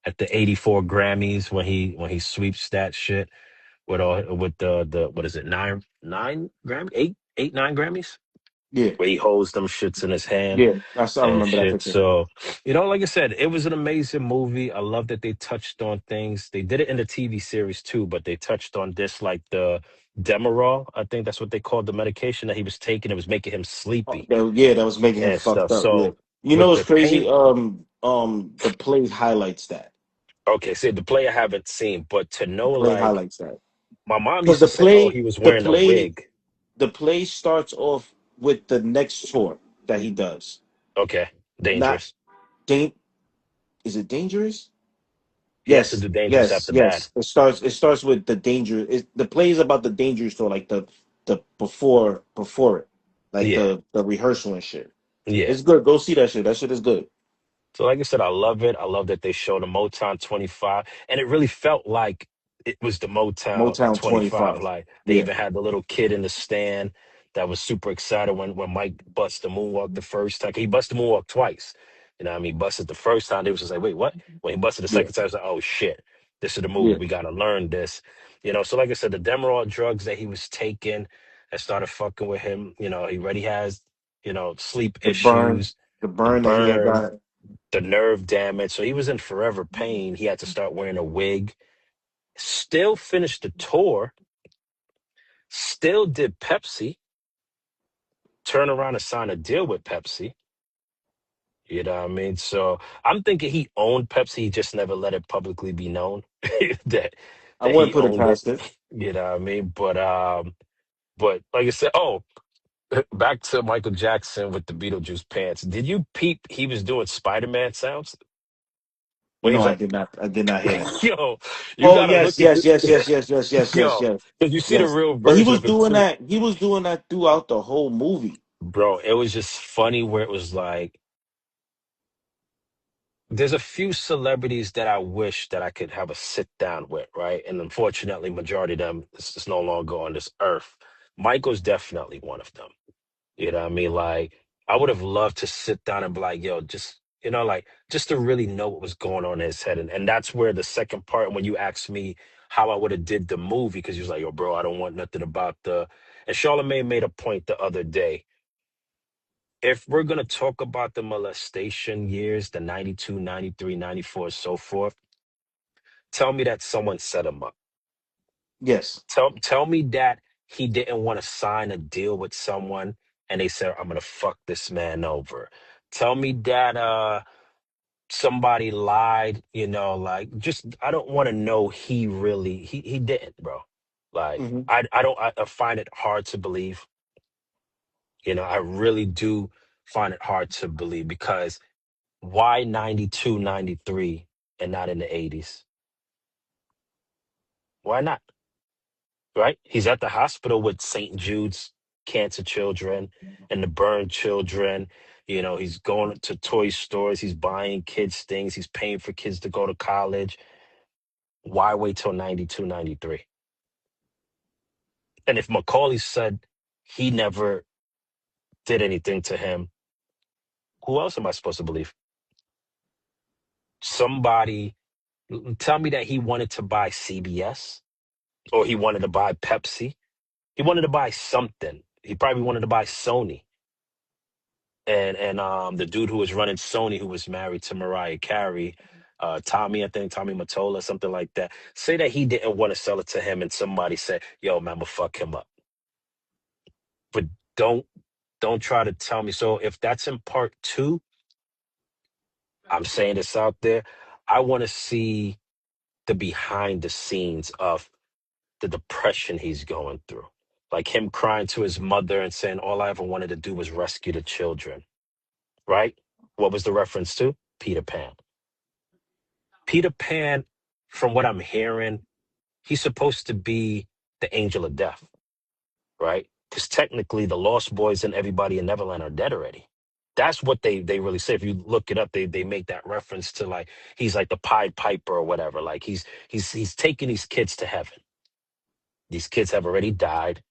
at the 84 Grammys when he sweeps that shit with the what is it, nine Grammy, eight, nine Grammys? Yeah. Where he holds them shits in his hand Yeah. I and remember that shit. picture. So, like I said, it was an amazing movie. I love that they touched on things. They did it in the TV series too, but they touched on this like the Demerol. I think that's what they called the medication that he was taking. It was making him Oh, sleepy that was making him and fucked stuff. up. Yeah. So You know with what's the pain, crazy? The play highlights that. okay, see the play I haven't seen, but to know The play like highlights that. My mom because used to say, "Oh, he was wearing a wig." the play starts off with the next tour that he does. Okay, Not dangerous. dan- is it dangerous? He has to Yes, do dangerous yes, after bad. yes. It starts with the danger. The play is about the dangerous tour, like the before it, like Yeah, the rehearsal and shit. yeah. It's good. Go see that shit. That shit is good. So, like I said, I love it. I love that they showed the Motown 25, and it really felt like it was the Motown Motown 25. 25. Like they Yeah. even had the little kid in the stand that was super excited when Mike busted the moonwalk the first time. He busted the moonwalk twice. You know what I mean? Busted the first time, they was just like, wait, what? When he busted the Yeah. second time, it was like, oh shit, this is the movie. Yeah. We got to learn this. So like I said, the Demerol drugs that he was taking that started fucking with him, he already has, sleep The burn, issues, the the burn that he had burn, got. the nerve damage. So he was in forever pain. He had to start wearing a wig. Still finished the tour. Still did Pepsi. Turn around and sign a deal with Pepsi. You know what I mean? So I'm thinking he owned Pepsi. He just never let it publicly be known that I that wouldn't he put it owned it. past it. You know what I mean? But like I said, back to Michael Jackson with the Beetlejuice pants. Did you peep? He was doing Spider-Man sounds. When he No, was I like, did not. I did not hear that. "Yo, you Oh gotta yes, look at yes, this." yes, yes, yes, yes, yes, yes, Yo, yes, because you see the yes. real But he version was of him doing too, that. He was doing that throughout the whole movie. bro. It was just funny where it was like, there's a few celebrities that I wish that I could have a sit down with, right? And unfortunately, majority of them is no longer on this earth. Michael's definitely one of them. You know what I mean? Like, I would have loved to sit down and be like, yo, just, like, just to really know what was going on in his head. And that's where the second part, when you asked me how I would have did the movie, because he was like, yo, bro, I don't want nothing about and Charlamagne made a point the other day. If we're going to talk about the molestation years, the 92, 93, 94, so forth, tell me that someone set him up. Yes. Tell me that he didn't want to sign a deal with someone and they said, I'm gonna fuck this man over. Tell me that somebody lied, like, just, I don't want to know he really he didn't, bro. Like, Hmm. I don't, I find it hard to believe. I really do find it hard to believe, because why 92, 93, and not in the 80s? Why not? Right? He's at the hospital with St. Jude's cancer children and the burn children. He's going to toy stores. He's buying kids things. He's paying for kids to go to college. Why wait till 92, 93? And if Macaulay said he never did anything to him, who else am I supposed to believe? Somebody tell me that he wanted to buy CBS, or he wanted to buy Pepsi. He wanted to buy something. He probably wanted to buy Sony. And the dude who was running Sony, who was married to Mariah Carey, Tommy, I think Tommy Mottola, something like that. Say that he didn't want to sell it to him, and somebody said, "Yo, man, I'ma fuck him up." But don't don't try to tell me. So if that's in part two, I'm saying this out there. I want to see the behind the scenes of the depression he's going through, like him crying to his mother and saying, "All I ever wanted to do was rescue the children." Right? What was the reference to? Peter Pan. Peter Pan, from what I'm hearing, he's supposed to be the angel of death, right? Because technically, the Lost Boys and everybody in Neverland are dead already. That's what they really say. If you look it up, they make that reference to, like, he's like the Pied Piper or whatever. Like, he's taking these kids to heaven. These kids have already died,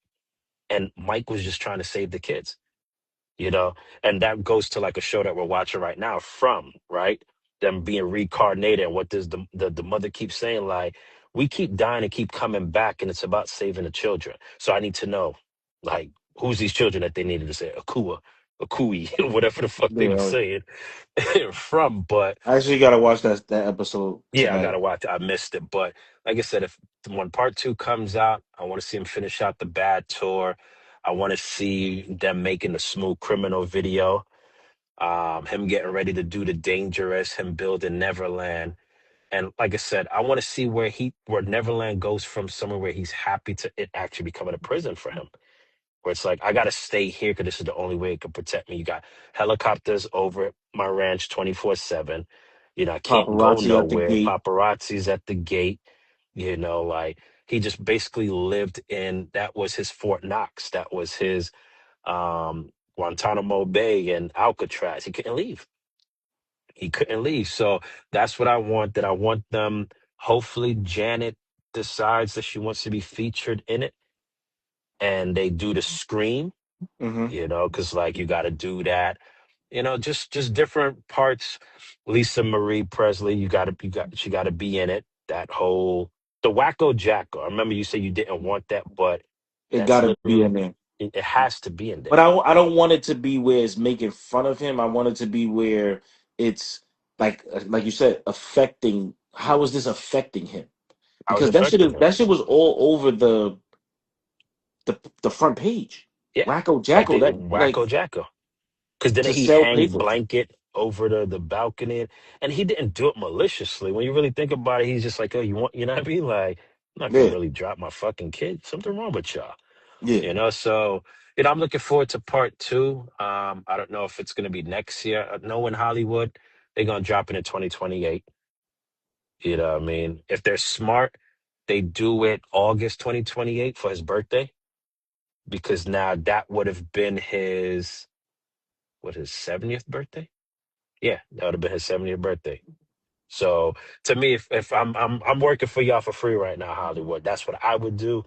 and Mike was just trying to save the kids. And that goes to, like, a show that we're watching right now, From, right? Them being reincarnated. And what does the mother keep saying? Like, we keep dying and keep coming back, and it's about saving the children. So I need to know, like, who's these children that they needed to say Akua, Akui, whatever the fuck they were Yeah. saying. From. But I actually gotta watch that episode yeah, I tonight. gotta watch it. I missed it. But like I said, if when part two comes out, I want to see him finish out the Bad Tour. I want to see them making the Smooth Criminal video, him getting ready to do the Dangerous, him building Neverland. And like I said, I want to see where Neverland goes from somewhere where he's happy to it actually becoming a prison for him. Where it's like I gotta stay here because this is the only way it can protect me. You got helicopters over at my ranch 24/7. You know, I can't go Paparazzi at the nowhere. gate. Paparazzi's at the gate. You know, like he just basically lived in that was his Fort Knox. That was his Guantanamo Bay and Alcatraz. He couldn't leave. He couldn't leave. So that's what I want. That I want them. Hopefully, Janet decides that she wants to be featured in it, and they do the scream. Hmm. Because like you got to do that. Just different parts. Lisa Marie Presley, she got to be in it. That whole the Wacko Jacko. I remember you said you didn't want that, but It that's got to be in literally there. it has to be in But there. I don't want it to be where it's making fun of him. I want it to be where it's like you said, affecting. How is this affecting him? I was Because affecting him. that shit was all over the front page. Yeah, Wacko like Jacko, the that like Wacko Jacko. Because didn't to he sell hang paper. blanket over the balcony? And he didn't do it maliciously. When you really think about it, he's just like, oh, you know what I mean? Like, I'm not gonna Yeah, really drop my fucking kid. Something wrong with y'all. yeah. So I'm looking forward to part two. I don't know if it's gonna be next year. I know in Hollywood, they're gonna drop it in 2028. You know what I mean? If they're smart, they do it August 2028 for his birthday, because now that would have been his 70th birthday? Yeah, that would have been his 70th birthday. So to me, if I'm working for y'all for free right now, Hollywood, that's what I would do.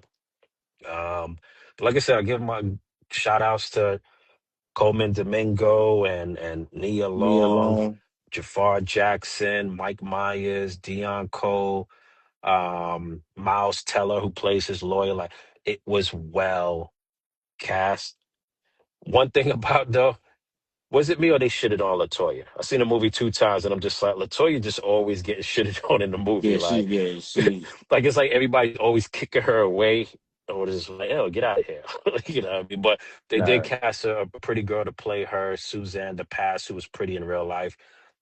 But like I said, I give my shout outs to Coleman Domingo and Nia Me Long, alone. Jafar Jackson, Mike Myers, Dion Cole, Miles Teller, who plays his lawyer. Like it was well cast. One thing about though, was it me or they shitted on Latoya? I seen the movie two times and I'm just like, Latoya just always getting shitted on in the movie. Yeah, she Like it's like everybody's always kicking her away or just like, oh, get out of here. You know what I mean? But they did nah. cast a pretty girl to play her, Suzanne the Pass, who was pretty in real life.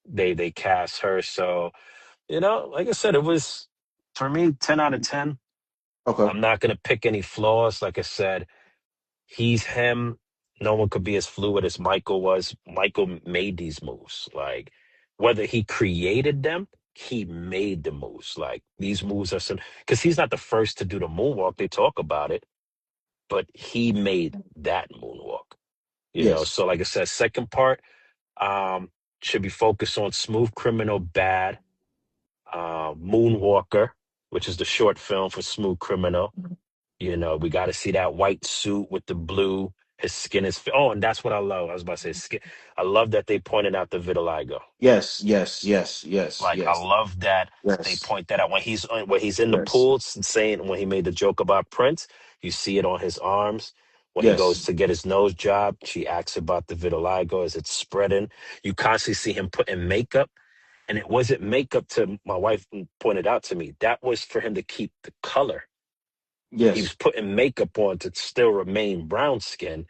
They cast her. So, like I said, it was for me 10 out of 10. Okay. I'm not gonna pick any flaws. Like I said, he's him. No one could be as fluid as Michael was. Michael made these moves. Like whether he created them, he made the moves. Like these moves are some because he's not the first to do the moonwalk. They talk about it, but he made that moonwalk. Yes. So like I said, second part um should be focused on Smooth Criminal Bad, Moonwalker, which is the short film for Smooth Criminal. We got to see that white suit with the blue. His skin is. Oh, and that's what I love. I was about to say skin. I love that they pointed out the vitiligo. Yes, yes, yes, yes, Like I yes, love that they yes, point that out when he's in the yes, pool saying when he made the joke about Prince. You see it on his arms. When he yes, goes to get his nose job, she asks about the vitiligo as it's spreading. You constantly see him putting makeup, and it wasn't makeup to my wife pointed out to me. That was for him to keep the color. He was yes, putting makeup on to still remain brown skin,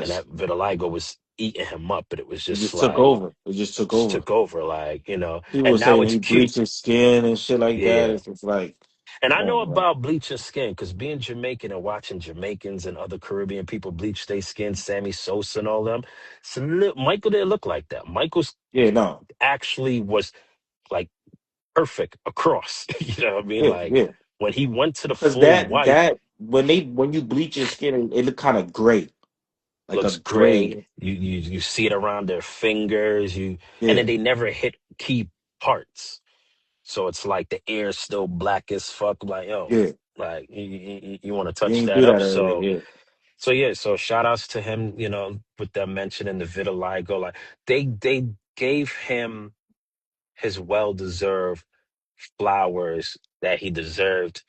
and yes. that vitiligo was eating him up. But it was It just just took like over. It just took just over. took over, like People were and now saying it's he cute. bleached his skin and shit like that. Yeah, It's just like, and come I know on, man. about bleaching skin because being Jamaican and watching Jamaicans and other Caribbean people bleach their skin, Sammy Sosa and all them. So Michael didn't look like that. Michael's Yeah, no, actually was like perfect across. You know what I mean? yeah, Like yeah. when he went to the Because full white, that when you bleach your skin, it look kind of gray, like a looks gray. gray. You see it around their fingers. And then Yeah, they never hit key parts, so it's like the air's still black as fuck. Like yeah. like you want to You touch ain't that do up. that earlier. So Yeah. so yeah. So shout outs to him. With them mentioning the vitiligo, like they gave him his well deserved flowers that he deserved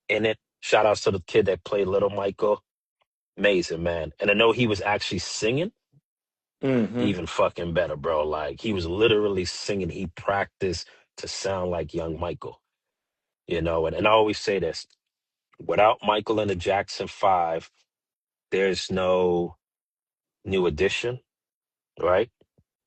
in it. Shout outs to the kid that played Little Michael. Amazing man. And I know he was actually singing Mm-hmm. even fucking better, bro. Like he was literally singing. He practiced to sound like young Michael, and I always say this without Michael and the Jackson Five, there's no new edition, right?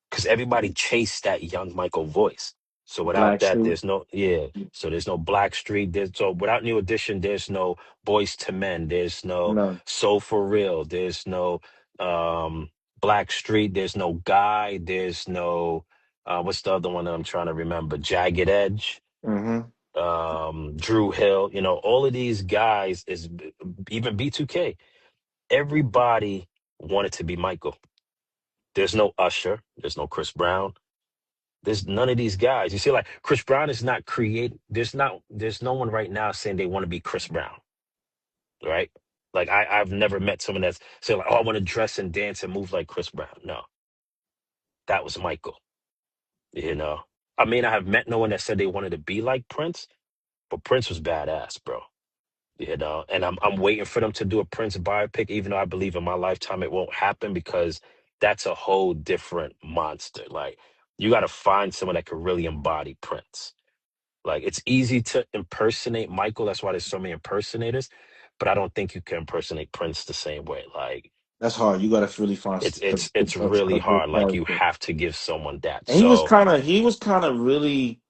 Because everybody chased that young Michael voice. So without Black that, Street. there's no, yeah. So there's no Black Street. There's so without New Edition, there's no Boys to Men. There's no No. Soul for Real. There's no um Black Street. There's no Guy. There's no what's the other one that I'm trying to remember? Jagged Edge, Mm-hmm. Drew Hill. You know, all of these guys even B2K. Everybody wanted to be Michael. There's no Usher. There's no Chris Brown. There's none of these guys. You see, like Chris Brown is not create. There's no one right now saying they want to be Chris Brown, right? Like I've never met someone that's saying like, oh, I want to dress and dance and move like Chris Brown. No, that was Michael. You know, I mean, I have met no one that said they wanted to be like Prince, but Prince was badass, bro. You know, and I'm waiting for them to do a Prince biopic, even though I believe in my lifetime it won't happen because that's a whole different monster. Like you got to find someone that could really embody Prince. Like it's easy to impersonate Michael. That's why there's so many impersonators. But I don't think you can impersonate Prince the same way. Like That's hard. You got to really find it's really a good hard. Like you character. have to give someone that. And So he was kind of really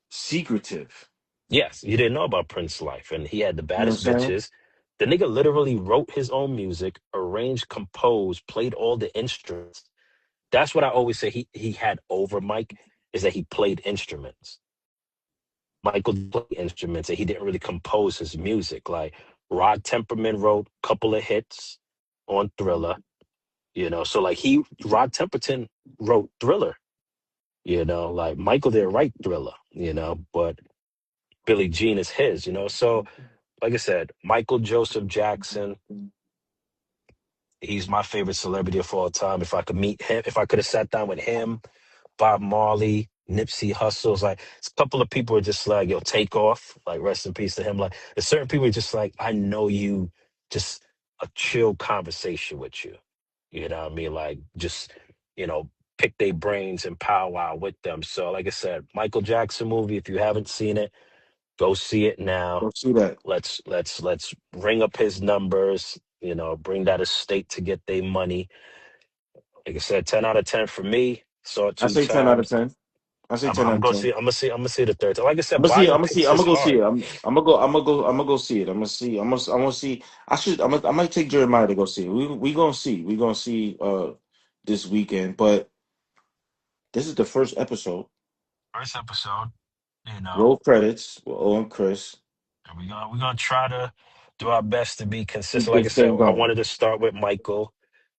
secretive. yes, you didn't know about Prince's life, and he had the You know what baddest I'm saying? bitches. The nigga literally wrote his own music, arranged, composed, played all the instruments. That's what I always say. He had over Mike is that he played instruments. Michael played instruments and he didn't really compose his music. Like Rod Temperman wrote a couple of hits on Thriller, you know. So like Rod Temperton wrote Thriller, you know, like Michael didn't write Thriller, you know, but Billie Jean is his, you know. So like I said, Michael Joseph Jackson, he's my favorite celebrity of all time. If I could meet him, if I could have sat down with him, Bob Marley, Nipsey Hussle's like it's a couple of people are just like, yo, take off. Like rest in peace to him. Like there's certain people are just like, I know you just a chill conversation with you. You know what I mean? Like just, you know, pick their brains and powwow with them. So like I said, Michael Jackson movie, if you haven't seen it, go see it now. Go see that. Let's ring up his numbers, you know, bring that estate to get their money. Like I said, 10 out of 10 for me. Saw it I two say 10 out of times. 10. I say 10 I'm out of gonna 10. see. I'm gonna see the third time. Like I said, biopics I'm is gonna go see hard. it. I'm gonna go see it. I'm gonna see. I might take Jeremiah to go see it. We gonna see. We gonna see this weekend. But this is the first episode. First episode, you know, Roll credits with Owen and Chris. and we're gonna try to do our best to be Keep consistent. Like I this said, thing I going. wanted to start with Michael.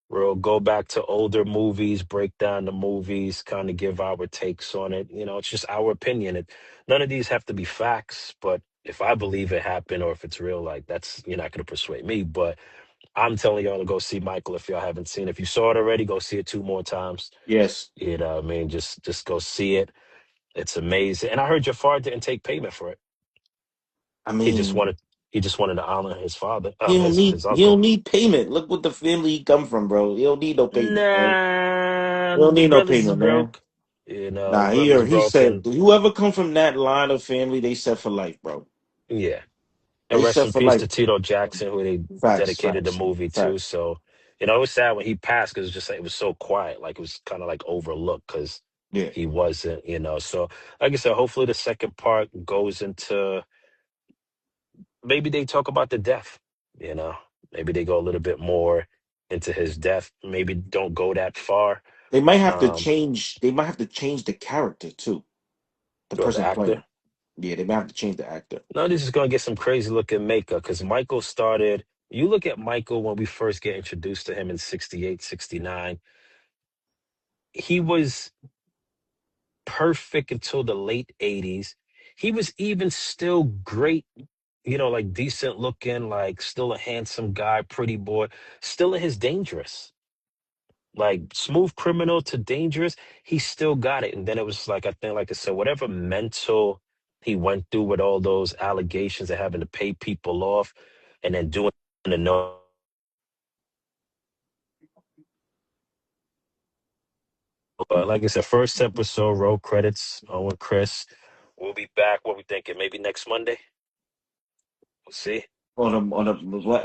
We'll go back to older movies, break down the movies, kind of give our takes on it. You know, it's just our opinion. None of these have to be facts, but if I believe it happened or if it's real, like that's you're not gonna persuade me. But I'm telling y'all to go see Michael if y'all haven't seen it. If you saw it already, go see it two more times. Yes. You know what I mean? Just go see it. It's amazing. And I heard Jafar didn't take payment for it. I He just mean, wanted he just wanted to honor his father, his he don't uncle. need payment. Look what the family he come from, bro. He don't need no payment, man. Nah, He don't need no brothers is payment, man. broke. You know, Nah, brothers he broke said and whoever come from that line of family, they set for life, bro. yeah. And They rest set in for peace life. to Tito Jackson, who they Facts, dedicated the facts, movie to. facts. So, you know, it was sad when he passed because it was just like it was so quiet, like it was kind of like overlooked because Yeah. he wasn't, you know. So, like I said, hopefully the second part goes into maybe they talk about the death, you know. Maybe they go a little bit more into his death. Maybe don't go that far. They might have to Um, change. They might have to change the character too. The or the person actor. playing. Yeah, they might have to change the actor. No, this is gonna get some crazy looking makeup because Michael started. You look at Michael when we first get introduced to him in 68, 69. He was perfect until the late 80s. He was even still great, you know, like decent looking, like still a handsome guy, pretty boy, still in his dangerous. Like smooth criminal to dangerous, he still got it. And then it was like I think, like I said, whatever mental he went through with all those allegations of having to pay people off and then doing the no. But like I said, first episode, roll credits, Owen Chris. We'll be back. What we thinking? Maybe next Monday? We'll see. On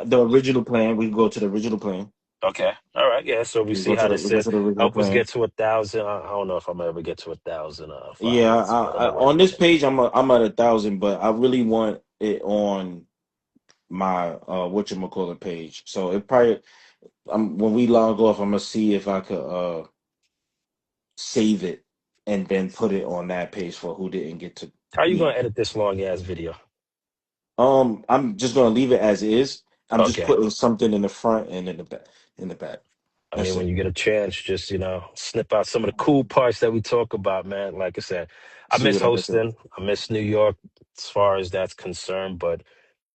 the original plan, we can go to the original plan. Okay. All right. Yeah. So we We see go to how the this we go is. to the original Help us plan. get to 1,000. I don't know if I'm gonna ever get to 1,000 Yeah, followers, but on this page I'm at 1,000, but I really want it on my whatchamacallit page. So it probably when we log off, I'm gonna see if I could save it and then put it on that page for who didn't get to how you gonna meet. edit this long ass video? I'm just gonna leave it as is. I'm just Okay. putting something in the front and in the back. In the back. I mean, That's when it. you get a chance, just snip out some of the cool parts that we talk about, man. Like I said, I See miss what I can do. hosting. I miss New York as far as that's concerned, but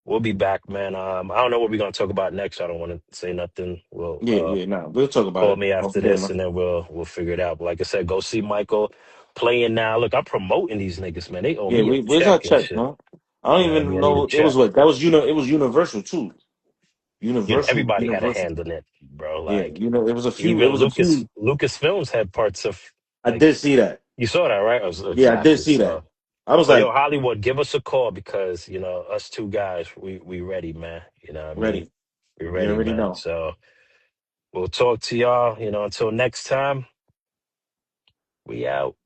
we'll be back, man. I don't know what we're gonna talk about next. I don't want to say nothing. We'll Yeah, yeah. Nah, we'll talk about call it me off after this, camera. and then we'll figure it out. But like I said, go see Michael playing now. Look, I'm promoting these niggas, man. They owe Yeah, me a where's our check and check, shit. man? I don't You know what I mean? even I need a know it was check. what that was. It was Universal too. Everybody had a Universal. hand in it, bro. Yeah, Like it was a few. It even was a few. Lucas Films had parts of I like did see that. you saw that, right? Yeah, I did Exactly. see that. So, I was but yo, like, Hollywood, give us a call because us two guys, we ready, man. You know what I mean? ready. We You ready, already man. know. So we'll talk to y'all. Until next time, we out.